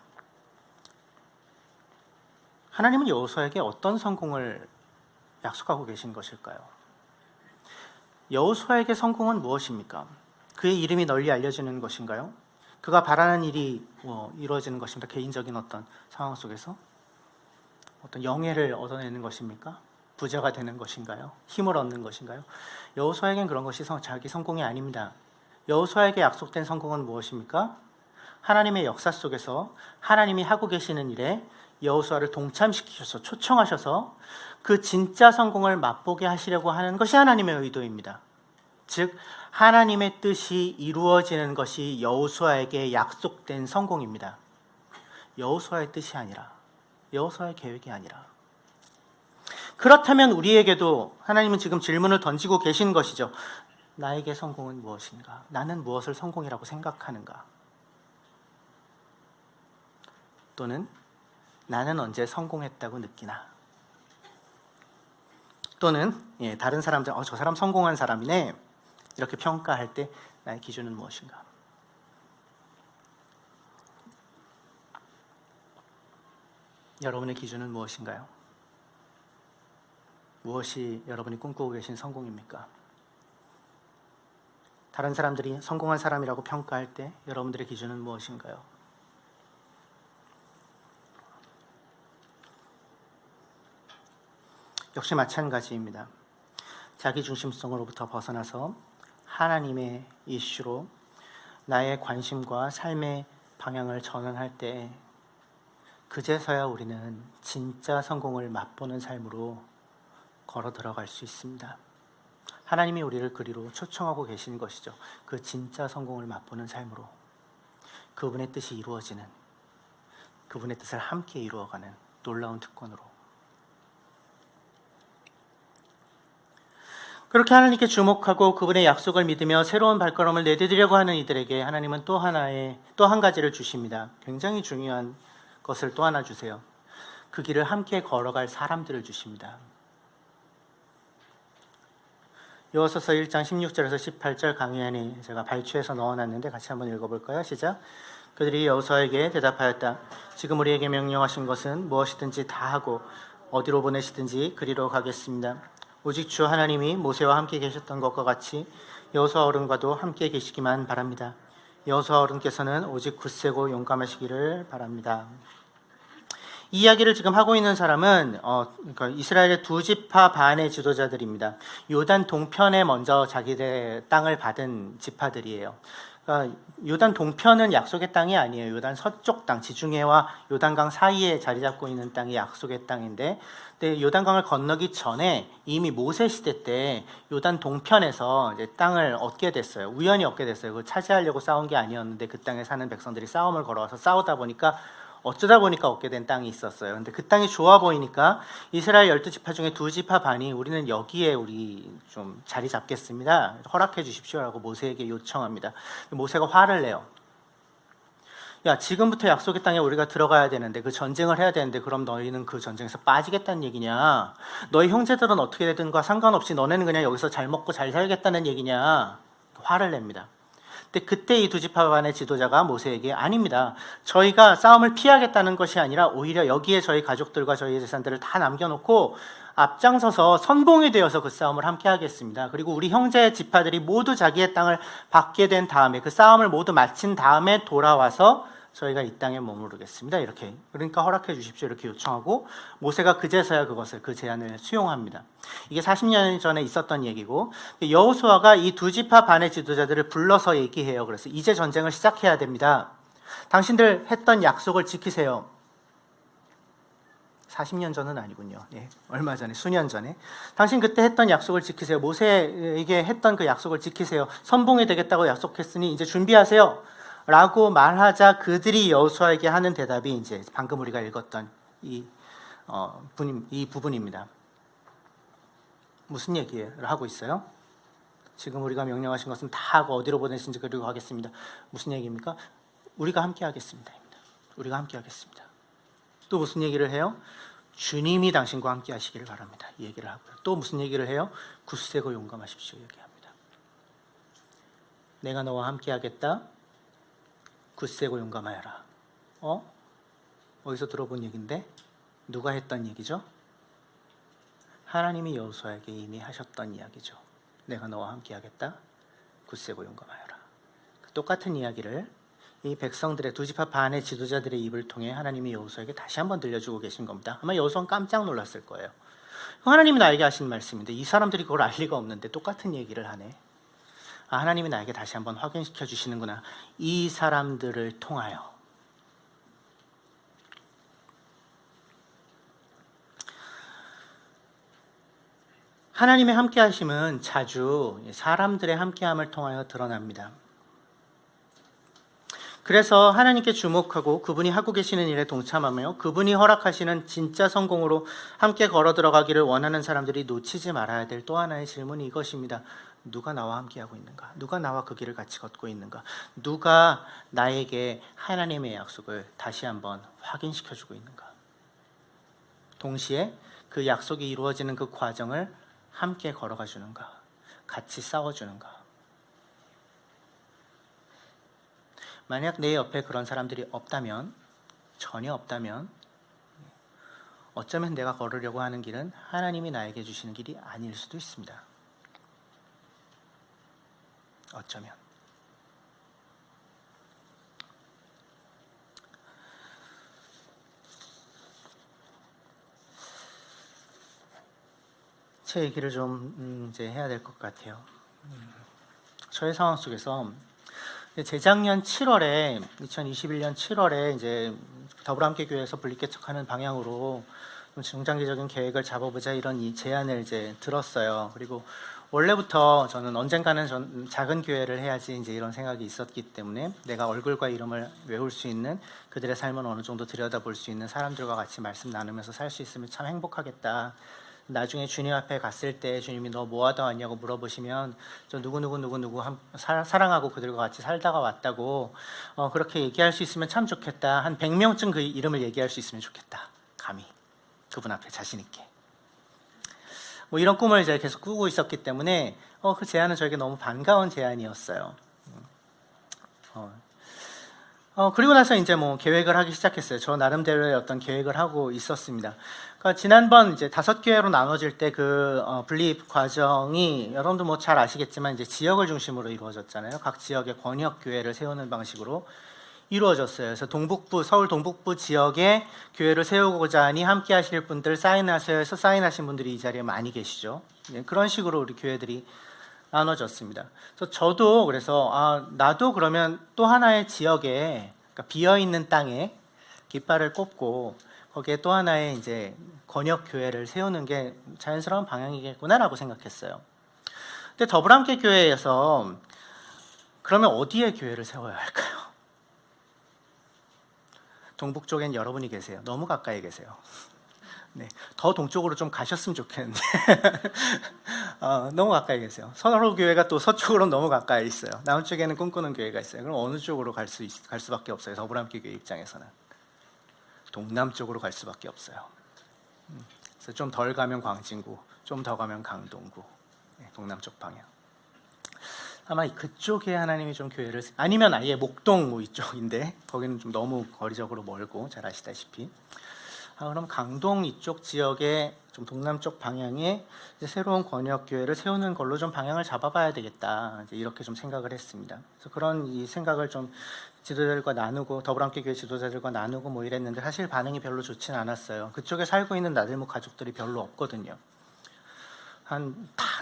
하나님은 여호수아에게 어떤 성공을 약속하고 계신 것일까요? 여호수아에게 성공은 무엇입니까? 그의 이름이 널리 알려지는 것인가요? 그가 바라는 일이 이루어지는 것입니까? 개인적인 어떤 상황 속에서 어떤 영예를 얻어내는 것입니까? 부자가 되는 것인가요? 힘을 얻는 것인가요? 여호수아에겐 그런 것이 자기 성공이 아닙니다. 여호수아에게 약속된 성공은 무엇입니까? 하나님의 역사 속에서 하나님이 하고 계시는 일에 여호수아를 동참시키셔서 초청하셔서 그 진짜 성공을 맛보게 하시려고 하는 것이 하나님의 의도입니다. 즉 하나님의 뜻이 이루어지는 것이 여호수아에게 약속된 성공입니다. 여호수아의 뜻이 아니라, 여호수아의 계획이 아니라. 그렇다면 우리에게도 하나님은 지금 질문을 던지고 계신 것이죠. 나에게 성공은 무엇인가? 나는 무엇을 성공이라고 생각하는가? 또는 나는 언제 성공했다고 느끼나? 또는 다른 사람들, 저 사람 성공한 사람이네 이렇게 평가할 때 나의 기준은 무엇인가? 여러분의 기준은 무엇인가요? 무엇이 여러분이 꿈꾸고 계신 성공입니까? 다른 사람들이 성공한 사람이라고 평가할 때 여러분들의 기준은 무엇인가요? 역시 마찬가지입니다. 자기중심성으로부터 벗어나서 하나님의 이슈로 나의 관심과 삶의 방향을 전환할 때 그제서야 우리는 진짜 성공을 맛보는 삶으로 걸어 들어갈 수 있습니다. 하나님이 우리를 그리로 초청하고 계신 것이죠. 그 진짜 성공을 맛보는 삶으로, 그분의 뜻이 이루어지는, 그분의 뜻을 함께 이루어가는 놀라운 특권으로. 그렇게 하나님께 주목하고 그분의 약속을 믿으며 새로운 발걸음을 내디디려고 하는 이들에게 하나님은 또 한 가지를 주십니다. 굉장히 중요한 것을 또 하나 주세요. 그 길을 함께 걸어갈 사람들을 주십니다. 여호수아서 1장 16절에서 18절 강의 안에 제가 발췌해서 넣어놨는데 같이 한번 읽어볼까요? 시작. 그들이 여호수아에게 대답하였다. 지금 우리에게 명령하신 것은 무엇이든지 다 하고 어디로 보내시든지 그리로 가겠습니다. 오직 주 하나님이 모세와 함께 계셨던 것과 같이 여호수아 어른과도 함께 계시기만 바랍니다. 여호수아 어른께서는 오직 굳세고 용감하시기를 바랍니다. 이 이야기를 지금 하고 있는 사람은 그러니까 이스라엘의 두 지파 반의 지도자들입니다. 요단 동편에 먼저 자기들의 땅을 받은 지파들이에요. 그러니까 요단 동편은 약속의 땅이 아니에요. 요단 서쪽 땅, 지중해와 요단강 사이에 자리 잡고 있는 땅이 약속의 땅인데, 근데 요단강을 건너기 전에 이미 모세 시대 때 요단 동편에서 이제 땅을 얻게 됐어요. 우연히 얻게 됐어요. 그걸 차지하려고 싸운 게 아니었는데 그 땅에 사는 백성들이 싸움을 걸어와서 싸우다 보니까 어쩌다 보니까 얻게 된 땅이 있었어요. 근데 그 땅이 좋아 보이니까 이스라엘 12지파 중에 두 지파 반이 우리는 여기에 우리 좀 자리 잡겠습니다. 허락해 주십시오라고 모세에게 요청합니다. 모세가 화를 내요. 야, 지금부터 약속의 땅에 우리가 들어가야 되는데 그 전쟁을 해야 되는데 그럼 너희는 그 전쟁에서 빠지겠다는 얘기냐? 너희 형제들은 어떻게 되든가 상관없이 너네는 그냥 여기서 잘 먹고 잘 살겠다는 얘기냐? 화를 냅니다. 근데 그때 이 두 지파 반의 지도자가 모세에게 아닙니다. 저희가 싸움을 피하겠다는 것이 아니라 오히려 여기에 저희 가족들과 저희 재산들을 다 남겨놓고 앞장서서 선봉이 되어서 그 싸움을 함께 하겠습니다. 그리고 우리 형제 지파들이 모두 자기의 땅을 받게 된 다음에 그 싸움을 모두 마친 다음에 돌아와서 저희가 이 땅에 머무르겠습니다. 이렇게 그러니까 허락해 주십시오 이렇게 요청하고 모세가 그제서야 그 제안을 수용합니다. 이게 40년 전에 있었던 얘기고 여호수아가 이 두 지파 반의 지도자들을 불러서 얘기해요. 그래서 이제 전쟁을 시작해야 됩니다. 당신들 했던 약속을 지키세요. 40년 전은 아니군요. 예, 얼마 전에 수년 전에 당신 그때 했던 약속을 지키세요. 모세에게 했던 그 약속을 지키세요. 선봉이 되겠다고 약속했으니 이제 준비하세요. 라고 말하자 그들이 여호수아에게 하는 대답이 이제 방금 우리가 읽었던 이 부분입니다. 무슨 얘기를 하고 있어요? 지금 우리가 명령하신 것은 다 하고 어디로 보내신지 그리고 하겠습니다. 무슨 얘기입니까? 우리가 함께 하겠습니다. 우리가 함께 하겠습니다. 또 무슨 얘기를 해요? 주님이 당신과 함께 하시기를 바랍니다. 이 얘기를 하고요. 또 무슨 얘기를 해요? 굳세고 용감하십시오 얘기합니다. 내가 너와 함께 하겠다. 굳세고 용감하여라. 어디서 들어본 얘기인데? 누가 했던 얘기죠? 하나님이 여호수아에게 이미 하셨던 이야기죠. 내가 너와 함께 하겠다. 굳세고 용감하여라. 똑같은 이야기를 이 백성들의 두 지파 반의 지도자들의 입을 통해 하나님이 여호수아에게 다시 한번 들려주고 계신 겁니다. 아마 여호수아는 깜짝 놀랐을 거예요. 하나님이 나에게 하신 말씀인데 이 사람들이 그걸 알 리가 없는데 똑같은 얘기를 하네. 하나님이 나에게 다시 한번 확인시켜 주시는구나. 이 사람들을 통하여. 하나님의 함께하심은 자주 사람들의 함께함을 통하여 드러납니다. 그래서 하나님께 주목하고 그분이 하고 계시는 일에 동참하며 그분이 허락하시는 진짜 성공으로 함께 걸어 들어가기를 원하는 사람들이 놓치지 말아야 될 또 하나의 질문이 이것입니다. 누가 나와 함께하고 있는가? 누가 나와 그 길을 같이 걷고 있는가? 누가 나에게 하나님의 약속을 다시 한번 확인시켜주고 있는가? 동시에 그 약속이 이루어지는 그 과정을 함께 걸어가 주는가? 같이 싸워주는가? 만약 내 옆에 그런 사람들이 없다면, 전혀 없다면 어쩌면 내가 걸으려고 하는 길은 하나님이 나에게 주시는 길이 아닐 수도 있습니다. 어쩌면. 제 얘기를 좀 이제 해야 될 것 같아요. 저의 상황 속에서 재작년 7월에 2021년 7월에 이제 더불어함께교회에서 분립개척하는 방향으로 좀 중장기적인 계획을 잡아보자 이런 이 제안을 이제 들었어요. 그리고 원래부터 저는 언젠가는 작은 교회를 해야지 이제 이런 생각이 있었기 때문에 내가 얼굴과 이름을 외울 수 있는 그들의 삶을 어느 정도 들여다볼 수 있는 사람들과 같이 말씀 나누면서 살 수 있으면 참 행복하겠다 나중에 주님 앞에 갔을 때 주님이 너 뭐 하다 왔냐고 물어보시면 저 누구 사랑하고 그들과 같이 살다가 왔다고 그렇게 얘기할 수 있으면 참 좋겠다. 한 100명쯤 그 이름을 얘기할 수 있으면 좋겠다. 감히 그분 앞에 자신 있게. 뭐 이런 꿈을 이제 계속 꾸고 있었기 때문에 그 제안은 저에게 너무 반가운 제안이었어요. 그리고 나서 이제 뭐 계획을 하기 시작했어요. 저 나름대로의 어떤 계획을 하고 있었습니다. 그러니까 지난번 이제 5교회로 나눠질 때 그 분립 과정이 여러분도 뭐 잘 아시겠지만 이제 지역을 중심으로 이루어졌잖아요. 각 지역의 권역 교회를 세우는 방식으로 이루어졌어요. 그래서 서울 동북부 지역에 교회를 세우고자 하니 함께 하실 분들 사인하세요 해서 사인하신 분들이 이 자리에 많이 계시죠. 그런 식으로 우리 교회들이 나눠졌습니다. 그래서 저도 그래서 나도 그러면 또 하나의 지역에, 그러니까 비어 있는 땅에 깃발을 꼽고 거기에 또 하나의 이제 권역 교회를 세우는 게 자연스러운 방향이겠구나라고 생각했어요. 근데 더불함께 교회에서 그러면 어디에 교회를 세워야 할까요? 동북 쪽엔 여러분이 계세요. 너무 가까이 계세요. 네, 더 동쪽으로 좀 가셨으면 좋겠는데 너무 가까이 계세요. 서로 교회가 또 서쪽으로 너무 가까이 있어요. 남쪽에는 꿈꾸는 교회가 있어요. 그럼 어느 쪽으로 갈 수밖에 없어요. 더불함께 교회 입장에서는 동남쪽으로 갈 수밖에 없어요. 그래서 좀 덜 가면 광진구, 좀 더 가면 강동구, 동남쪽 방향. 아마 그쪽에 하나님이 좀 교회를, 아니면 아예 목동 뭐 이쪽인데 거기는 좀 너무 거리적으로 멀고 잘 아시다시피. 그럼 강동 이쪽 지역에 좀 동남쪽 방향에 이제 새로운 권역교회를 세우는 걸로 좀 방향을 잡아봐야 되겠다. 이제 이렇게 좀 생각을 했습니다. 그래서 그런 이 생각을 좀 지도자들과 나누고 더불함께 교회 지도자들과 나누고 뭐 이랬는데 사실 반응이 별로 좋지는 않았어요. 그쪽에 살고 있는 나들목 가족들이 별로 없거든요.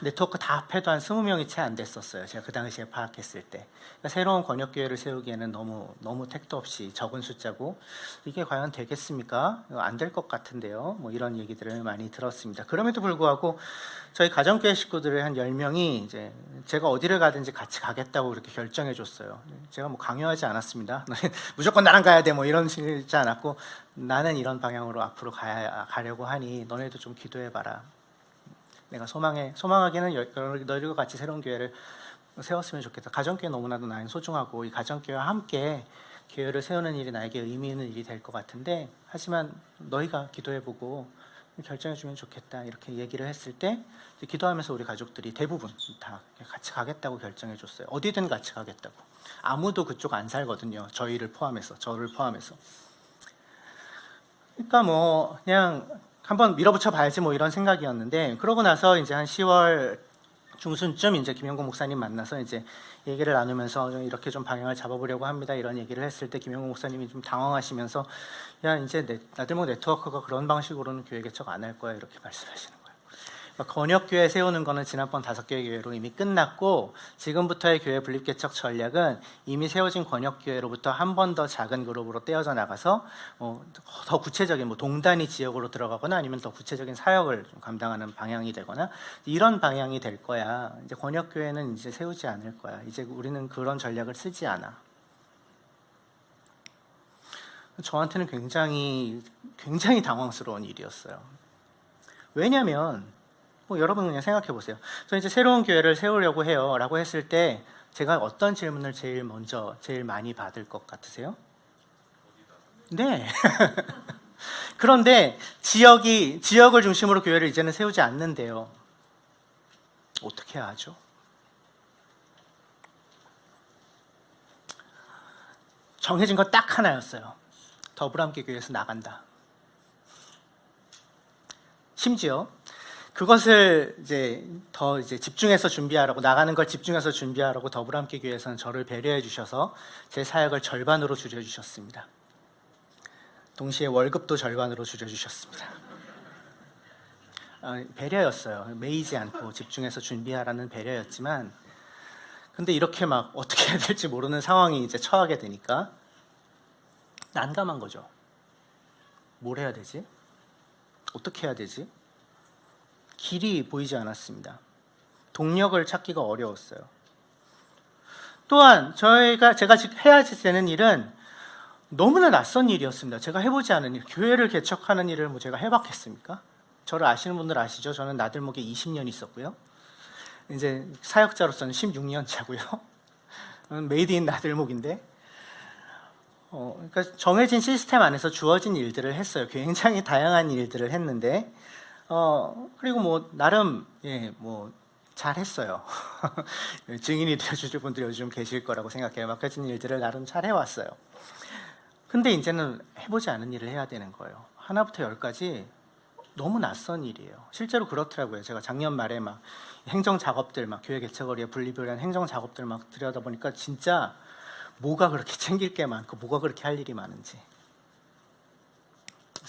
네트워크 다 합해도 한 20명이 채 안 됐었어요. 제가 그 당시에 파악했을 때. 그러니까 새로운 권역교회를 세우기에는 너무 택도 없이 적은 숫자고 이게 과연 되겠습니까? 안 될 것 같은데요. 뭐 이런 얘기들을 많이 들었습니다. 그럼에도 불구하고 저희 가정교회 식구들의 한 10명이 이제 제가 어디를 가든지 같이 가겠다고 그렇게 결정해 줬어요. 제가 뭐 강요하지 않았습니다. 무조건 나랑 가야 돼 뭐 이런 식이지 않았고 나는 이런 방향으로 앞으로 가려고 하니 너네도 좀 기도해 봐라. 내가 소망하기는 너희들과 같이 새로운 교회를 세웠으면 좋겠다. 가정교회 너무나도 나는 소중하고 이 가정교회와 함께 교회를 세우는 일이 나에게 의미 있는 일이 될 것 같은데 하지만 너희가 기도해보고 결정해주면 좋겠다 이렇게 얘기를 했을 때 기도하면서 우리 가족들이 대부분 다 같이 가겠다고 결정해줬어요. 어디든 같이 가겠다고. 아무도 그쪽 안 살거든요. 저를 포함해서. 그러니까 뭐 그냥 한번 밀어붙여 봐야지 뭐 이런 생각이었는데 그러고 나서 이제 한 10월 중순쯤 이제 김영국 목사님 만나서 이제 얘기를 나누면서 이렇게 좀 방향을 잡아보려고 합니다. 이런 얘기를 했을 때 김영국 목사님이 좀 당황하시면서 야 이제 나들목 네트워크가 그런 방식으로는 교회 개척 안 할 거야 이렇게 말씀하시는 거예요. 그러니까 권역교회 세우는 거는 지난번 5개의 교회로 이미 끝났고 지금부터의 교회 분립개척 전략은 이미 세워진 권역교회로부터 한 번 더 작은 그룹으로 떼어져 나가서 더 구체적인 뭐 동단위 지역으로 들어가거나 아니면 더 구체적인 사역을 좀 감당하는 방향이 되거나 이런 방향이 될 거야. 이제 권역교회는 이제 세우지 않을 거야. 이제 우리는 그런 전략을 쓰지 않아. 저한테는 굉장히 당황스러운 일이었어요. 왜냐하면 여러분 그냥 생각해 보세요. 저 이제 새로운 교회를 세우려고 해요 라고 했을 때 제가 어떤 질문을 제일 많이 받을 것 같으세요? 네. 그런데 지역을 중심으로 교회를 이제는 세우지 않는데요. 어떻게 해야 하죠? 정해진 거 딱 하나였어요. 더불함께 교회에서 나간다. 심지어 그것을 더 집중해서 준비하라고 나가는 걸 집중해서 준비하라고 더불함께 교회에서는 저를 배려해 주셔서 제 사역을 절반으로 줄여 주셨습니다. 동시에 월급도 절반으로 줄여 주셨습니다. 배려였어요. 매이지 않고 집중해서 준비하라는 배려였지만 근데 이렇게 막 어떻게 해야 될지 모르는 상황이 이제 처하게 되니까 난감한 거죠. 뭘 해야 되지? 어떻게 해야 되지? 길이 보이지 않았습니다. 동력을 찾기가 어려웠어요. 또한 제가 해야 되는 일은 너무나 낯선 일이었습니다. 제가 해보지 않은 일, 교회를 개척하는 일을 제가 해봤겠습니까? 저를 아시는 분들 아시죠? 저는 나들목에 20년 있었고요. 이제 사역자로서는 16년 차고요. 메이드 인 나들목인데, 그러니까 정해진 시스템 안에서 주어진 일들을 했어요. 굉장히 다양한 일들을 했는데, 그리고 뭐 나름 뭐 잘했어요. 증인이 되어주실 분들이 요즘 계실 거라고 생각해요. 맡겨진 일들을 나름 잘 해왔어요. 근데 이제는 해보지 않은 일을 해야 되는 거예요. 하나부터 열까지 너무 낯선 일이에요. 실제로 그렇더라고요. 제가 작년 말에 막 행정 작업들, 막 교회 개척거리에 분리불안 행정 작업들 막 들여다 보니까 진짜 뭐가 그렇게 챙길 게 많고 뭐가 그렇게 할 일이 많은지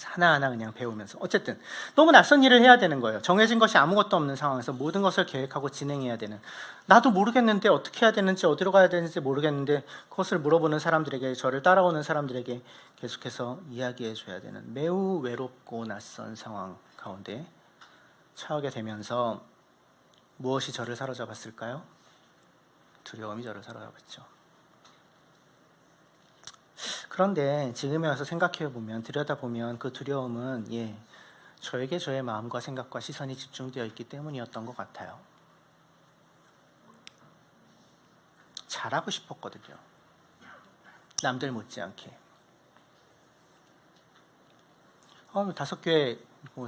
하나하나 그냥 배우면서, 어쨌든 너무 낯선 일을 해야 되는 거예요. 정해진 것이 아무것도 없는 상황에서 모든 것을 계획하고 진행해야 되는, 나도 모르겠는데 어떻게 해야 되는지 어디로 가야 되는지 모르겠는데 그것을 물어보는 사람들에게, 저를 따라오는 사람들에게 계속해서 이야기해 줘야 되는 매우 외롭고 낯선 상황 가운데 처하게 되면서 무엇이 저를 사로잡았을까요? 두려움이 저를 사로잡았죠. 그런데 지금에 와서 생각해 보면, 들여다보면 그 두려움은 저에게 저의 마음과 생각과 시선이 집중되어 있기 때문이었던 것 같아요. 잘하고 싶었거든요. 남들 못지않게. 다섯 교회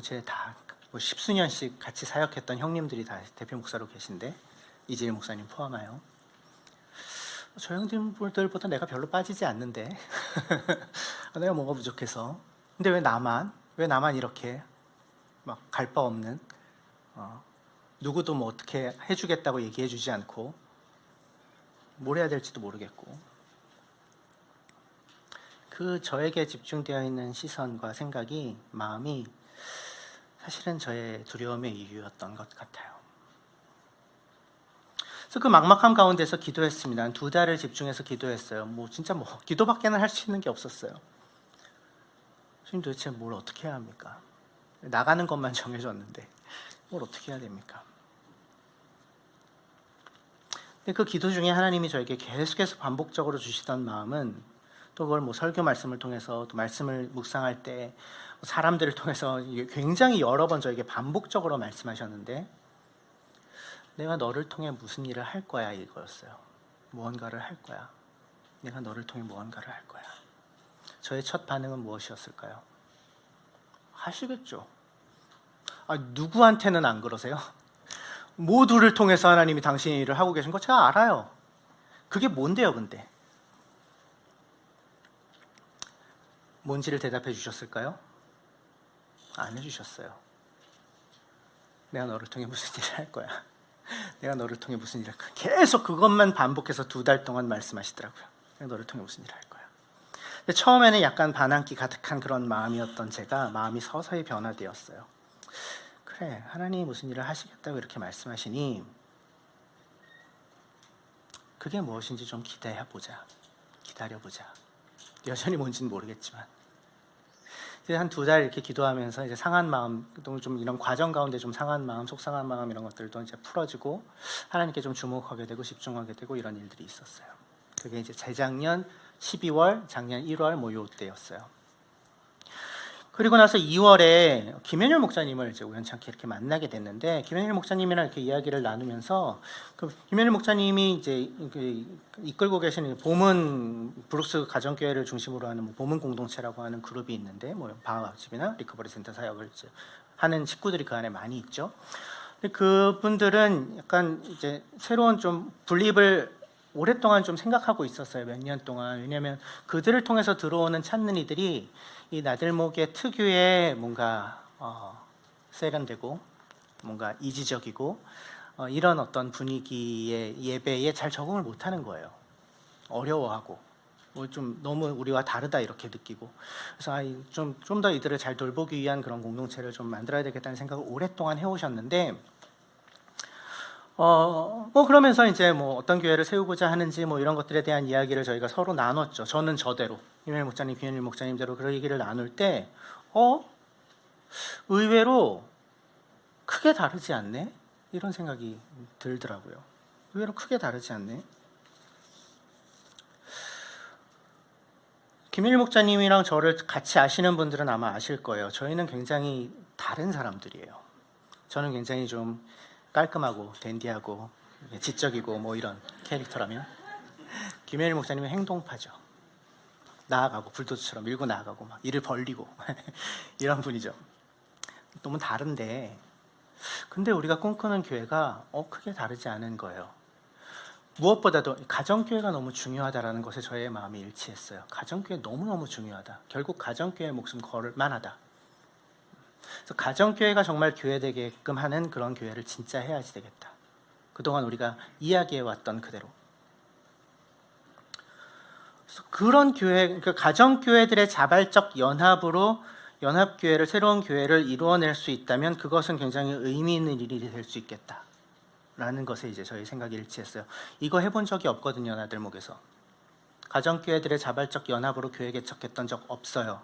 제 다 십수년씩 같이 사역했던 형님들이 다 대표 목사로 계신데, 이재일 목사님 포함하여 저 형님들보다 내가 별로 빠지지 않는데 내가 뭐가 부족해서, 근데 왜 나만 이렇게 막 갈 바 없는, 누구도 뭐 어떻게 해주겠다고 얘기해 주지 않고 뭘 해야 될지도 모르겠고, 그 저에게 집중되어 있는 시선과 생각이, 마음이 사실은 저의 두려움의 이유였던 것 같아요. 그래서 그 막막함 가운데서 기도했습니다. 한 2달을 집중해서 기도했어요. 진짜 기도밖에는 할 수 있는 게 없었어요. 주님, 도대체 뭘 어떻게 해야 합니까? 나가는 것만 정해졌는데 뭘 어떻게 해야 됩니까? 근데 그 기도 중에 하나님이 저에게 계속해서 반복적으로 주시던 마음은, 또 그걸 설교 말씀을 통해서, 또 말씀을 묵상할 때 사람들을 통해서 굉장히 여러 번 저에게 반복적으로 말씀하셨는데, 내가 너를 통해 무슨 일을 할 거야, 이거였어요. 무언가를 할 거야. 내가 너를 통해 무언가를 할 거야. 저의 첫 반응은 무엇이었을까요? 하시겠죠. 누구한테는 안 그러세요? 모두를 통해서 하나님이 당신의 일을 하고 계신 거 제가 알아요. 그게 뭔데요, 근데? 뭔지를 대답해 주셨을까요? 안 해주셨어요. 내가 너를 통해 무슨 일을 할 거야. 내가 너를 통해 무슨 일을 할 거야. 계속 그것만 반복해서 2달 동안 말씀하시더라고요. 내가 너를 통해 무슨 일을 할 거야. 근데 처음에는 약간 반항기 가득한 그런 마음이었던 제가, 마음이 서서히 변화되었어요. 그래, 하나님이 무슨 일을 하시겠다고 이렇게 말씀하시니 그게 무엇인지 좀 기다려보자. 여전히 뭔지는 모르겠지만, 이제 한 2달 이렇게 기도하면서 이제 상한 마음, 좀 이런 과정 가운데 좀 상한 마음, 속상한 마음, 이런 것들도 이제 풀어지고 하나님께 좀 주목하게 되고 집중하게 되고 이런 일들이 있었어요. 그게 이제 재작년 12월, 작년 1월 요때였어요. 그리고 나서 2월에 김현일 목사님을 이제 우연찮게 이렇게 만나게 됐는데, 김현일 목사님이랑 이렇게 이야기를 나누면서, 그 김현일 목사님이 이제 이끌고 계시는 보문 브룩스 가정교회를 중심으로 하는 보문 공동체라고 하는 그룹이 있는데, 방학집이나 리커버리 센터 사역을 하는 식구들이 그 안에 많이 있죠. 근데 그분들은 약간 이제 새로운 좀 분립을 오랫동안 좀 생각하고 있었어요. 몇 년 동안. 왜냐하면 그들을 통해서 들어오는 찾는 이들이 이 나들목의 특유의 뭔가 세련되고 뭔가 이지적이고 이런 어떤 분위기의 예배에 잘 적응을 못하는 거예요. 어려워하고 좀 너무 우리와 다르다 이렇게 느끼고, 그래서 좀 더 이들을 잘 돌보기 위한 그런 공동체를 좀 만들어야 되겠다는 생각을 오랫동안 해오셨는데, 그러면서 이제 어떤 교회를 세우고자 하는지 이런 것들에 대한 이야기를 저희가 서로 나눴죠. 저는 저대로, 김현일 목사님, 김현일 목사님대로 그런 얘기를 나눌 때, 의외로 크게 다르지 않네? 이런 생각이 들더라고요. 의외로 크게 다르지 않네? 김현일 목사님이랑 저를 같이 아시는 분들은 아마 아실 거예요. 저희는 굉장히 다른 사람들이에요. 저는 굉장히 좀 깔끔하고 댄디하고 지적이고 뭐 이런 캐릭터라면 김혜일 목사님은 행동파죠. 나아가고 불도저처럼 밀고 나아가고 막 일을 벌리고 이런 분이죠. 너무 다른데 근데 우리가 꿈꾸는 교회가 크게 다르지 않은 거예요. 무엇보다도 가정교회가 너무 중요하다라는 것에 저의 마음이 일치했어요. 가정교회 너무너무 중요하다. 결국 가정교회의 목숨 걸을 만하다. 그래서 가정교회가 정말 교회 되게끔 하는 그런 교회를 진짜 해야지 되겠다. 그동안 우리가 이야기해왔던 그대로. 그래서 그런 교회, 그러니까 가정교회들의 자발적 연합으로 연합교회를, 새로운 교회를 이루어낼 수 있다면 그것은 굉장히 의미 있는 일이 될 수 있겠다 라는 것에 이제 저희 생각이 일치했어요. 이거 해본 적이 없거든요. 나들목에서 가정교회들의 자발적 연합으로 교회 개척했던 적 없어요.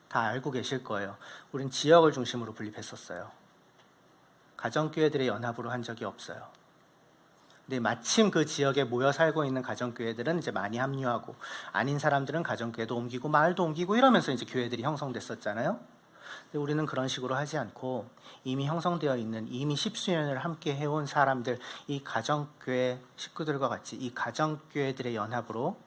다 알고 계실 거예요. 우린 지역을 중심으로 분립했었어요. 가정교회들의 연합으로 한 적이 없어요. 근데 마침 그 지역에 모여 살고 있는 가정교회들은 이제 많이 합류하고 아닌 사람들은 가정교회도 옮기고 마을도 옮기고 이러면서 이제 교회들이 형성됐었잖아요. 근데 우리는 그런 식으로 하지 않고 이미 형성되어 있는 이미 십수년을 함께 해온 사람들, 이 가정교회 식구들과 같이 이 가정교회들의 연합으로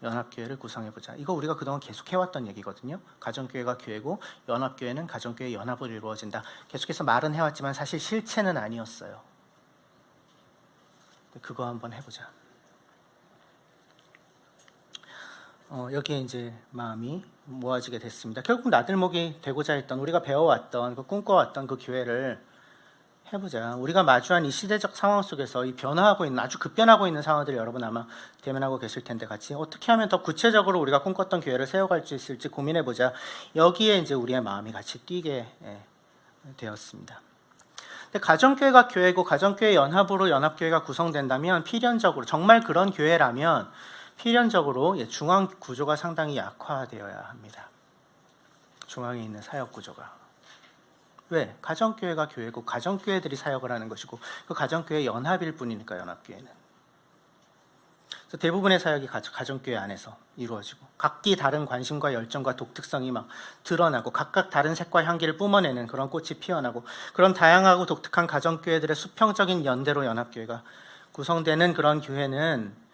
연합교회를 구성해보자. 이거 우리가 그동안 계속 해왔던 얘기거든요. 가정교회가 교회고 연합교회는 가정교회 연합으로 이루어진다. 계속해서 말은 해왔지만 사실 실체는 아니었어요. 그거 한번 해보자. 여기에 이제 마음이 모아지게 됐습니다. 결국 나들목이 되고자 했던, 우리가 배워왔던, 꿈꿔왔던 그 교회를 해보자. 우리가 마주한 이 시대적 상황 속에서 이 변화하고 있는, 아주 급변하고 있는 상황들을 여러분 아마 대면하고 계실 텐데 같이 어떻게 하면 더 구체적으로 우리가 꿈꿨던 교회를 세워갈 수 있을지 고민해보자. 여기에 이제 우리의 마음이 같이 뛰게 되었습니다. 근데 가정교회가 교회고 가정교회 연합으로 연합교회가 구성된다면 필연적으로, 정말 그런 교회라면 필연적으로 중앙 구조가 상당히 약화되어야 합니다. 중앙에 있는 사역 구조가. 왜? 가정교회가 교회고 가정교회들이 사역을 하는 것이고 그 가정교회 연합일 뿐이니까 연합교회는. 그래서 대부분의 사역이 가정교회 안에서 이루어지고 각기 다른 관심과 열정과 독특성이 막 드러나고 각각 다른 색과 향기를 뿜어내는 그런 꽃이 피어나고 그런 다양하고 독특한 가정교회들의 수평적인 연대로 연합교회가 구성되는 그런 교회는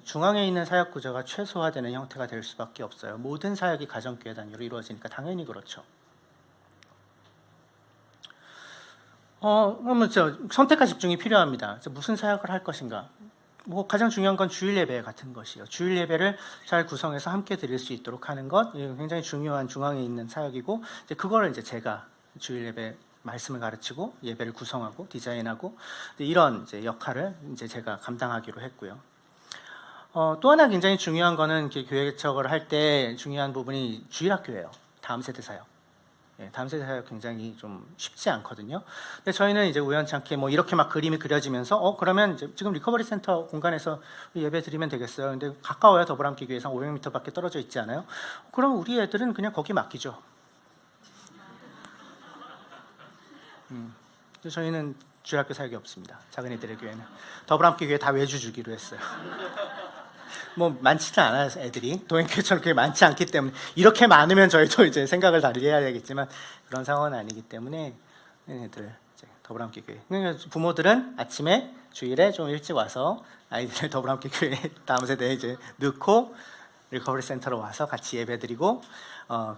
중앙에 있는 사역 구조가 최소화되는 형태가 될 수밖에 없어요. 모든 사역이 가정교회 단위로 이루어지니까 당연히 그렇죠. 그러면 선택과 집중이 필요합니다. 무슨 사역을 할 것인가? 가장 중요한 건 주일 예배 같은 것이요. 주일 예배를 잘 구성해서 함께 드릴 수 있도록 하는 것, 굉장히 중요한 중앙에 있는 사역이고, 그거를 이제 제가 주일 예배 말씀을 가르치고 예배를 구성하고 디자인하고 이런 이제 역할을 이제 제가 감당하기로 했고요. 또 하나 굉장히 중요한 거는 교회 개척을 할 때 중요한 부분이 주일학교예요. 다음 세대 사역. 다음 세대 사역 굉장히 좀 쉽지 않거든요. 근데 저희는 이제 우연찮게 뭐 이렇게 막 그림이 그려지면서 그러면 이제 지금 리커버리 센터 공간에서 예배 드리면 되겠어요. 근데 가까워요. 더불함기 교회에서 500m밖에 떨어져 있지 않아요? 그럼 우리 애들은 그냥 거기 맡기죠. 저희는 주일학교 사역이 없습니다. 작은 애들의 교회는. 더불함기 교회 다 외주 주기로 했어요. 뭐 많지는 않아요. 애들이 도행교회처럼 그렇게 많지 않기 때문에 이렇게 많으면 저희도 이제 생각을 다르게 해야 되겠지만 그런 상황은 아니기 때문에 애들 더불함기 교회. 부모들은 아침에 주일에 좀 일찍 와서 아이들을 더불함기 교회 다음 세대에 이제 넣고 리커버리 센터로 와서 같이 예배드리고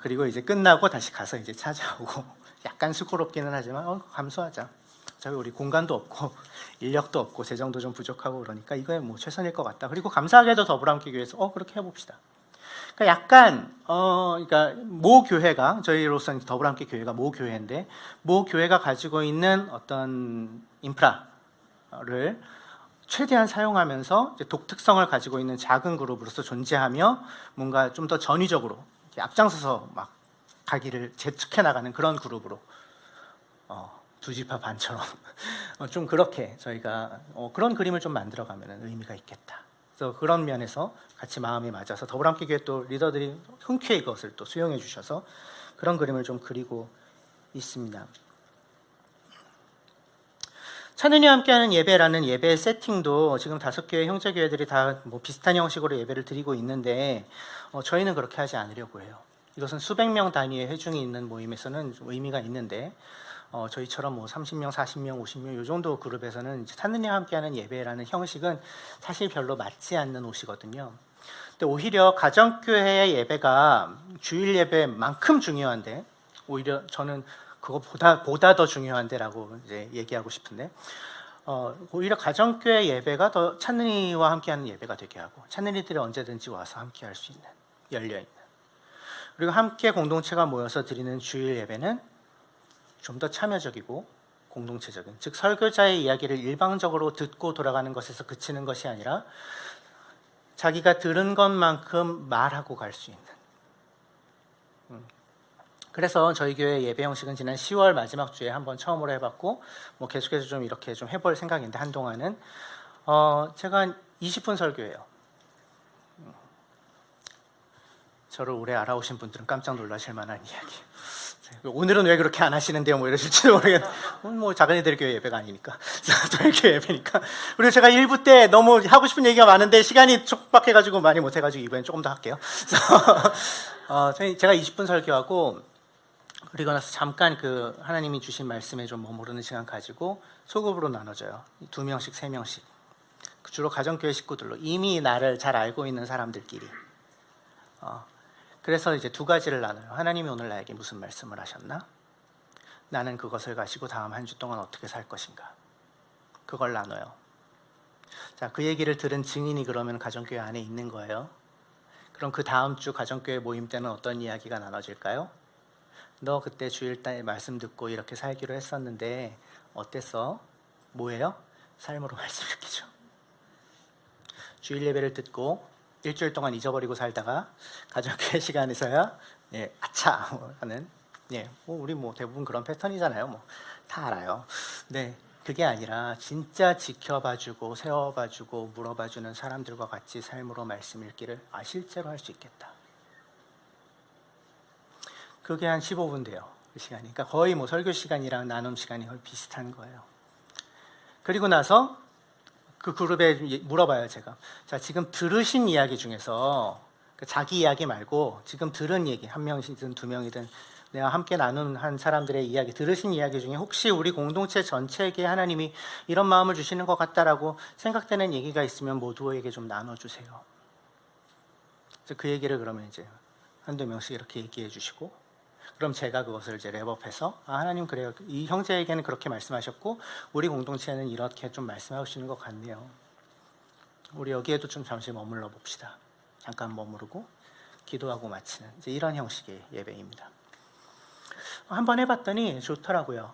그리고 이제 끝나고 다시 가서 이제 찾아오고 약간 수고롭기는 하지만 감수하자. 어차피 우리 공간도 없고 인력도 없고 재정도 좀 부족하고 그러니까 이거에 뭐 최선일 것 같다. 그리고 감사하게도 더불함기 교회에서 그렇게 해봅시다. 그러니까 약간 그러니까 모 교회가 저희로서는 더불함기 교회가 모 교회인데 모 교회가 가지고 있는 어떤 인프라를 최대한 사용하면서 이제 독특성을 가지고 있는 작은 그룹으로서 존재하며 뭔가 좀 더 전위적으로 앞장서서 막 가기를 재촉해 나가는 그런 그룹으로. 두 지파 반처럼 좀 그렇게 저희가 그런 그림을 좀 만들어가면 의미가 있겠다. 그래서 그런 면에서 같이 마음이 맞아서 더불함기 교회 또 리더들이 흔쾌히 그것을 또 수용해 주셔서 그런 그림을 좀 그리고 있습니다. 찬은이와 함께하는 예배라는 예배 세팅도 지금 5개의 형제교회들이 다 뭐 비슷한 형식으로 예배를 드리고 있는데 저희는 그렇게 하지 않으려고 해요. 이것은 수백 명 단위의 회중이 있는 모임에서는 좀 의미가 있는데 저희처럼 뭐 30명, 40명, 50명 이 정도 그룹에서는 이제 하느님과 함께하는 예배라는 형식은 사실 별로 맞지 않는 옷이거든요. 근데 오히려 가정교회의 예배가 주일 예배만큼 중요한데, 오히려 저는 그것보다 더 중요한데라고 이제 얘기하고 싶은데, 오히려 가정교회 예배가 더 찬느니와 함께하는 예배가 되게 하고, 찬느니들이 언제든지 와서 함께할 수 있는, 열려 있는, 그리고 함께 공동체가 모여서 드리는 주일 예배는 좀 더 참여적이고 공동체적인, 즉 설교자의 이야기를 일방적으로 듣고 돌아가는 것에서 그치는 것이 아니라 자기가 들은 것만큼 말하고 갈 수 있는. 그래서 저희 교회 예배 형식은 지난 10월 마지막 주에 한번 처음으로 해봤고, 뭐 계속해서 좀 이렇게 좀 해볼 생각인데, 한동안은 제가 한 20분 설교예요. 저를 오래 알아오신 분들은 깜짝 놀라실 만한 이야기. 오늘은 왜 그렇게 안 하시는데요? 뭐 이러실지도 모르겠는데, 뭐 작은이들 교회 예배가 아니니까, 저희 교회 예배니까. 그리고 제가 1부 때 너무 하고 싶은 얘기가 많은데 시간이 촉박해가지고 많이 못해가지고 이번엔 조금 더 할게요. 제가 20분 설교하고, 그리고 나서 잠깐 그 하나님이 주신 말씀에 좀 머무르는 시간 가지고 소급으로 나눠져요. 2명씩, 3명씩. 주로 가정교회 식구들로, 이미 나를 잘 알고 있는 사람들끼리. 그래서 이제 두 가지를 나눠요. 하나님이 오늘 나에게 무슨 말씀을 하셨나? 나는 그것을 가지고 다음 한 주 동안 어떻게 살 것인가? 그걸 나눠요. 자, 그 얘기를 들은 증인이 그러면 가정교회 안에 있는 거예요. 그럼 그 다음 주 가정교회 모임 때는 어떤 이야기가 나눠질까요? 너 그때 주일 때 말씀 듣고 이렇게 살기로 했었는데 어땠어? 뭐예요? 삶으로 말씀이죠. 주일 예배를 듣고 일주일 동안 잊어버리고 살다가 가정교회 시간에서야 아차 하는, 우리 뭐 대부분 그런 패턴이잖아요. 뭐 다 알아요. 네, 그게 아니라 진짜 지켜봐주고 세워봐주고 물어봐주는 사람들과 같이 삶으로 말씀 읽기를 실제로 할 수 있겠다. 그게 한 15분 돼요. 그 시간이. 그러니까 거의 뭐 설교 시간이랑 나눔 시간이 거의 비슷한 거예요. 그리고 나서 그 그룹에 물어봐요, 제가. 자, 지금 들으신 이야기 중에서 자기 이야기 말고 지금 들은 얘기, 한 명이든 두 명이든 내가 함께 나눈 한 사람들의 이야기, 들으신 이야기 중에 혹시 우리 공동체 전체에게 하나님이 이런 마음을 주시는 것 같다라고 생각되는 얘기가 있으면 모두에게 좀 나눠주세요. 그 얘기를 그러면 이제 한두 명씩 이렇게 얘기해 주시고, 그럼 제가 그것을 이제 랩업해서 하나님 그래요. 이 형제에게는 그렇게 말씀하셨고 우리 공동체는 이렇게 좀 말씀하시는 것 같네요. 우리 여기에도 좀 잠시 머물러 봅시다. 잠깐 머무르고 기도하고 마치는 이제 이런 형식의 예배입니다. 한번 해봤더니 좋더라고요.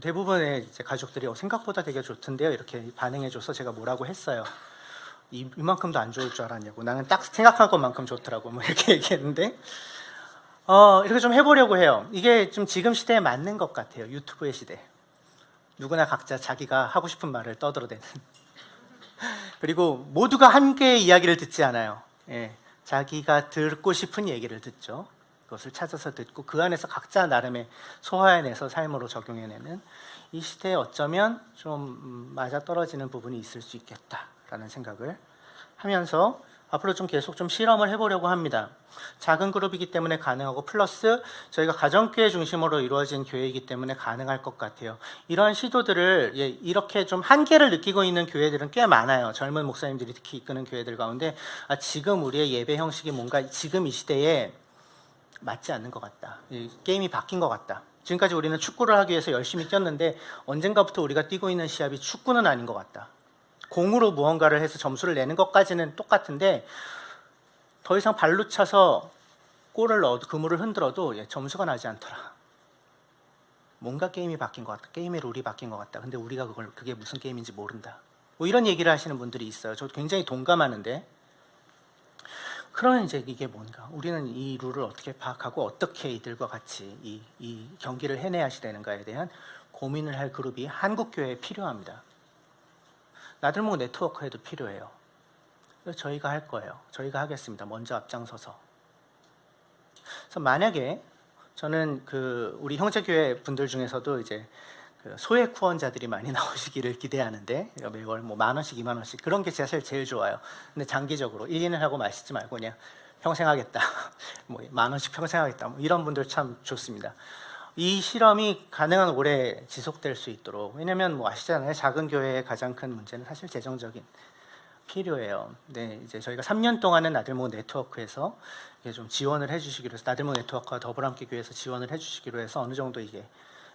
대부분의 이제 가족들이 생각보다 되게 좋던데요, 이렇게 반응해줘서 제가 뭐라고 했어요. 이만큼도 안 좋을 줄 알았냐고. 나는 딱 생각한 것만큼 좋더라고. 뭐 이렇게 얘기했는데. 이렇게 좀 해보려고 해요. 이게 좀 지금 시대에 맞는 것 같아요. 유튜브의 시대. 누구나 각자 자기가 하고 싶은 말을 떠들어대는. 그리고 모두가 한 개의 이야기를 듣지 않아요. 자기가 듣고 싶은 얘기를 듣죠. 그것을 찾아서 듣고 그 안에서 각자 나름의 소화해내서 삶으로 적용해내는, 이 시대에 어쩌면 좀 맞아떨어지는 부분이 있을 수 있겠다라는 생각을 하면서 앞으로 좀 계속 좀 실험을 해보려고 합니다. 작은 그룹이기 때문에 가능하고, 플러스 저희가 가정교회 중심으로 이루어진 교회이기 때문에 가능할 것 같아요. 이러한 시도들을 이렇게 좀 한계를 느끼고 있는 교회들은 꽤 많아요. 젊은 목사님들이 특히 이끄는 교회들 가운데 지금 우리의 예배 형식이 뭔가 지금 이 시대에 맞지 않는 것 같다. 게임이 바뀐 것 같다. 지금까지 우리는 축구를 하기 위해서 열심히 뛰었는데 언젠가부터 우리가 뛰고 있는 시합이 축구는 아닌 것 같다. 공으로 무언가를 해서 점수를 내는 것까지는 똑같은데 더 이상 발로 차서 골을 넣어도, 그물을 흔들어도 점수가 나지 않더라. 뭔가 게임이 바뀐 것 같다. 게임의 룰이 바뀐 것 같다. 근데 우리가 그게 무슨 게임인지 모른다. 뭐 이런 얘기를 하시는 분들이 있어요. 저도 굉장히 동감하는데, 그러면 이제 이게 뭔가, 우리는 이 룰을 어떻게 파악하고 어떻게 이들과 같이 이 경기를 해내야 되는가에 대한 고민을 할 그룹이 한국교회에 필요합니다. 나들목 네트워크에도 필요해요. 그래서 저희가 할 거예요. 저희가 하겠습니다. 먼저 앞장서서. 그래서 만약에 저는 우리 형제교회 분들 중에서도 이제 소액 후원자들이 많이 나오시기를 기대하는데, 매월 뭐 10,000원씩, 20,000원씩 그런 게 사실 제일 좋아요. 근데 장기적으로 1, 2년 하고 마시지 말고 그냥 평생 하겠다. 뭐 10,000원씩 평생 하겠다. 뭐 이런 분들 참 좋습니다. 이 실험이 가능한 오래 지속될 수 있도록, 왜냐면 뭐 아시잖아요. 작은 교회의 가장 큰 문제는 사실 재정적인 필요해요. 네, 이제 저희가 3년 동안은 나들목 네트워크에서 좀 지원을 해주시기로 해서, 나들목 네트워크와 더불함께 교회에서 지원을 해주시기로 해서 어느 정도 이게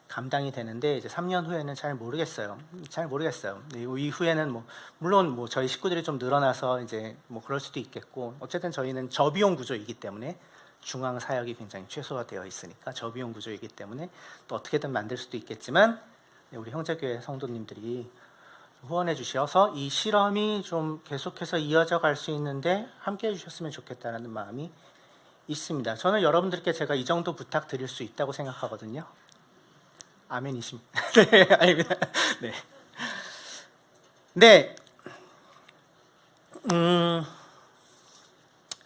감당이 되는데, 이제 3년 후에는 잘 모르겠어요. 네, 이후에는 물론 저희 식구들이 좀 늘어나서 이제 그럴 수도 있겠고, 어쨌든 저희는 저비용 구조이기 때문에, 중앙 사역이 굉장히 최소화되어 있으니까 저비용 구조이기 때문에 또 어떻게든 만들 수도 있겠지만, 우리 형제교회 성도님들이 후원해 주셔서 이 실험이 좀 계속해서 이어져 갈 수 있는데 함께 해주셨으면 좋겠다는 마음이 있습니다. 저는 여러분들께 제가 이 정도 부탁드릴 수 있다고 생각하거든요. 아멘이십니다. 네, 아닙니다. 네. 네.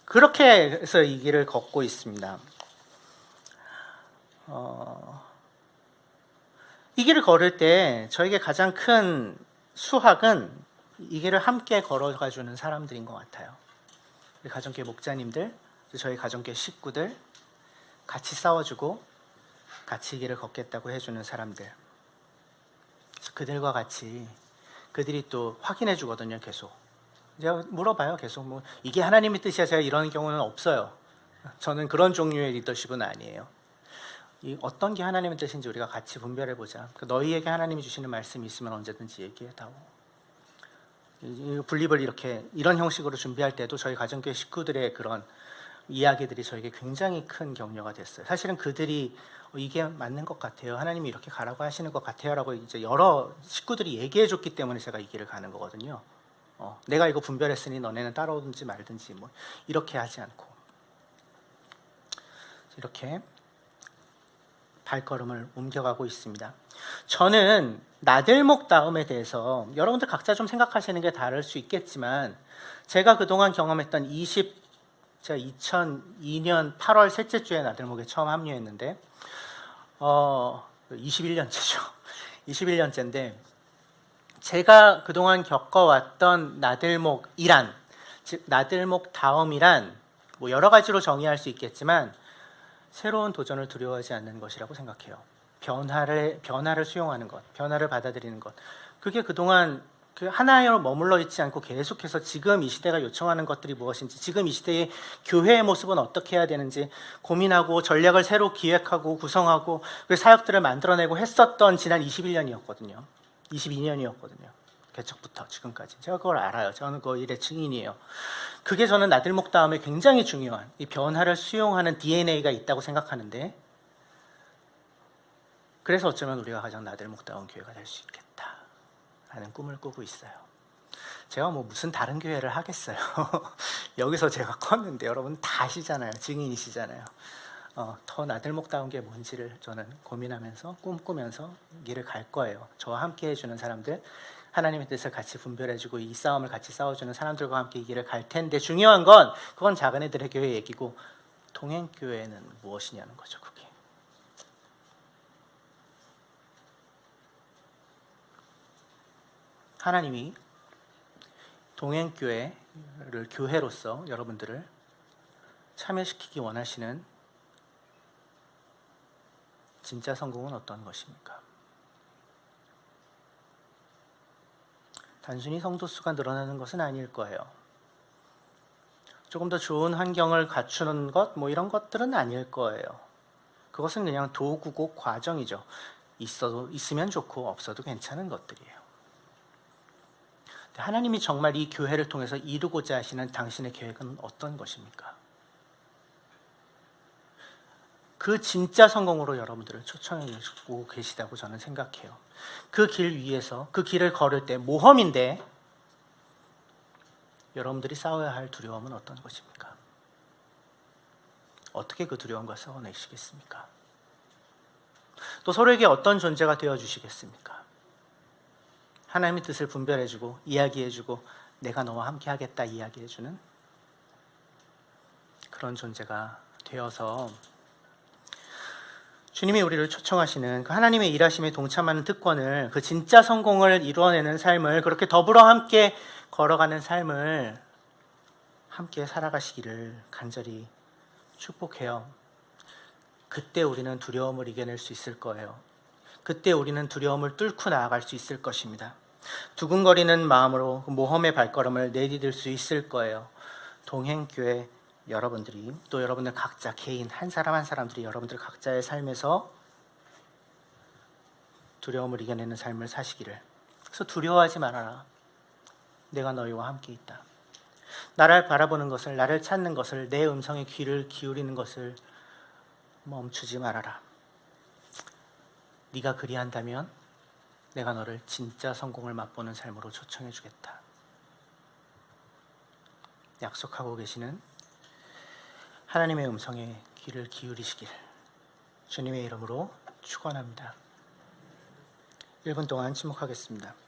그렇게 해서 이 길을 걷고 있습니다. 이 길을 걸을 때 저에게 가장 큰 수학은 이 길을 함께 걸어가 주는 사람들인 것 같아요. 우리 가정교회 목자님들, 저희 가정교회 식구들, 같이 싸워주고 같이 이 길을 걷겠다고 해주는 사람들, 그들과 같이 그들이 또 확인해 주거든요. 계속 제가 물어봐요. 계속 이게 하나님의 뜻이야. 제가 이런 경우는 없어요. 저는 그런 종류의 리더십은 아니에요. 어떤 게 하나님의 뜻인지 우리가 같이 분별해 보자. 너희에게 하나님이 주시는 말씀이 있으면 언제든지 얘기해다오. 분립을 이런 형식으로 준비할 때도 저희 가정교회 식구들의 그런 이야기들이 저에게 굉장히 큰 격려가 됐어요. 사실은 그들이 이게 맞는 것 같아요. 하나님이 이렇게 가라고 하시는 것 같아요라고 이제 여러 식구들이 얘기해 줬기 때문에 제가 이 길을 가는 거거든요. 내가 이거 분별했으니 너네는 따라오든지 말든지 이렇게 하지 않고 이렇게 발걸음을 옮겨가고 있습니다. 저는 나들목 다음에 대해서 여러분들 각자 좀 생각하시는 게 다를 수 있겠지만, 제가 그동안 경험했던 제가 2002년 8월 셋째 주에 나들목에 처음 합류했는데 21년째죠. 21년째인데 제가 그동안 겪어왔던 나들목이란, 즉 나들목 다음이란 여러 가지로 정의할 수 있겠지만 새로운 도전을 두려워하지 않는 것이라고 생각해요. 변화를 수용하는 것, 변화를 받아들이는 것. 그게 그동안 하나에 머물러 있지 않고 계속해서 지금 이 시대가 요청하는 것들이 무엇인지, 지금 이 시대의 교회의 모습은 어떻게 해야 되는지 고민하고 전략을 새로 기획하고 구성하고 그 사역들을 만들어내고 했었던 지난 21년이었거든요. 22년이었거든요. 개척부터 지금까지. 제가 그걸 알아요. 저는 그 일의 증인이에요. 그게 저는 나들목 다음에 굉장히 중요한 이 변화를 수용하는 DNA가 있다고 생각하는데, 그래서 어쩌면 우리가 가장 나들목다운 교회가 될 수 있겠다 하는 꿈을 꾸고 있어요. 제가 무슨 다른 교회를 하겠어요. 여기서 제가 컸는데 여러분 다 아시잖아요. 증인이시잖아요. 더 나들목다운 게 뭔지를 저는 고민하면서 꿈꾸면서 길을 갈 거예요. 저와 함께 해주는 사람들, 하나님의 뜻을 같이 분별해주고 이 싸움을 같이 싸워주는 사람들과 함께 이 길을 갈 텐데, 중요한 건 그건 작은 애들의 교회 얘기고 동행교회는 무엇이냐는 거죠. 그게 하나님이 동행교회를, 교회로서 여러분들을 참여시키기 원하시는 진짜 성공은 어떤 것입니까? 단순히 성도 수가 늘어나는 것은 아닐 거예요. 조금 더 좋은 환경을 갖추는 것, 이런 것들은 아닐 거예요. 그것은 그냥 도구고 과정이죠. 있으면 좋고 없어도 괜찮은 것들이에요. 하나님이 정말 이 교회를 통해서 이루고자 하시는 당신의 계획은 어떤 것입니까? 그 진짜 성공으로 여러분들을 초청해 주고 계시다고 저는 생각해요. 그 길 위에서, 그 길을 걸을 때 모험인데 여러분들이 싸워야 할 두려움은 어떤 것입니까? 어떻게 그 두려움과 싸워내시겠습니까? 또 서로에게 어떤 존재가 되어주시겠습니까? 하나님의 뜻을 분별해주고 이야기해주고 내가 너와 함께 하겠다 이야기해주는 그런 존재가 되어서 주님이 우리를 초청하시는 그 하나님의 일하심에 동참하는 특권을, 그 진짜 성공을 이루어내는 삶을, 그렇게 더불어 함께 걸어가는 삶을 함께 살아가시기를 간절히 축복해요. 그때 우리는 두려움을 이겨낼 수 있을 거예요. 그때 우리는 두려움을 뚫고 나아갈 수 있을 것입니다. 두근거리는 마음으로 모험의 발걸음을 내디딜 수 있을 거예요. 동행교회 여러분들이, 또 여러분들 각자 개인 한 사람 한 사람들이 여러분들 각자의 삶에서 두려움을 이겨내는 삶을 사시기를. 그래서 두려워하지 말아라. 내가 너희와 함께 있다. 나를 바라보는 것을, 나를 찾는 것을, 내 음성에 귀를 기울이는 것을 멈추지 말아라. 네가 그리한다면 내가 너를 진짜 성공을 맛보는 삶으로 초청해 주겠다. 약속하고 계시는 하나님의 음성에 귀를 기울이시길 주님의 이름으로 축원합니다. 1분 동안 침묵하겠습니다.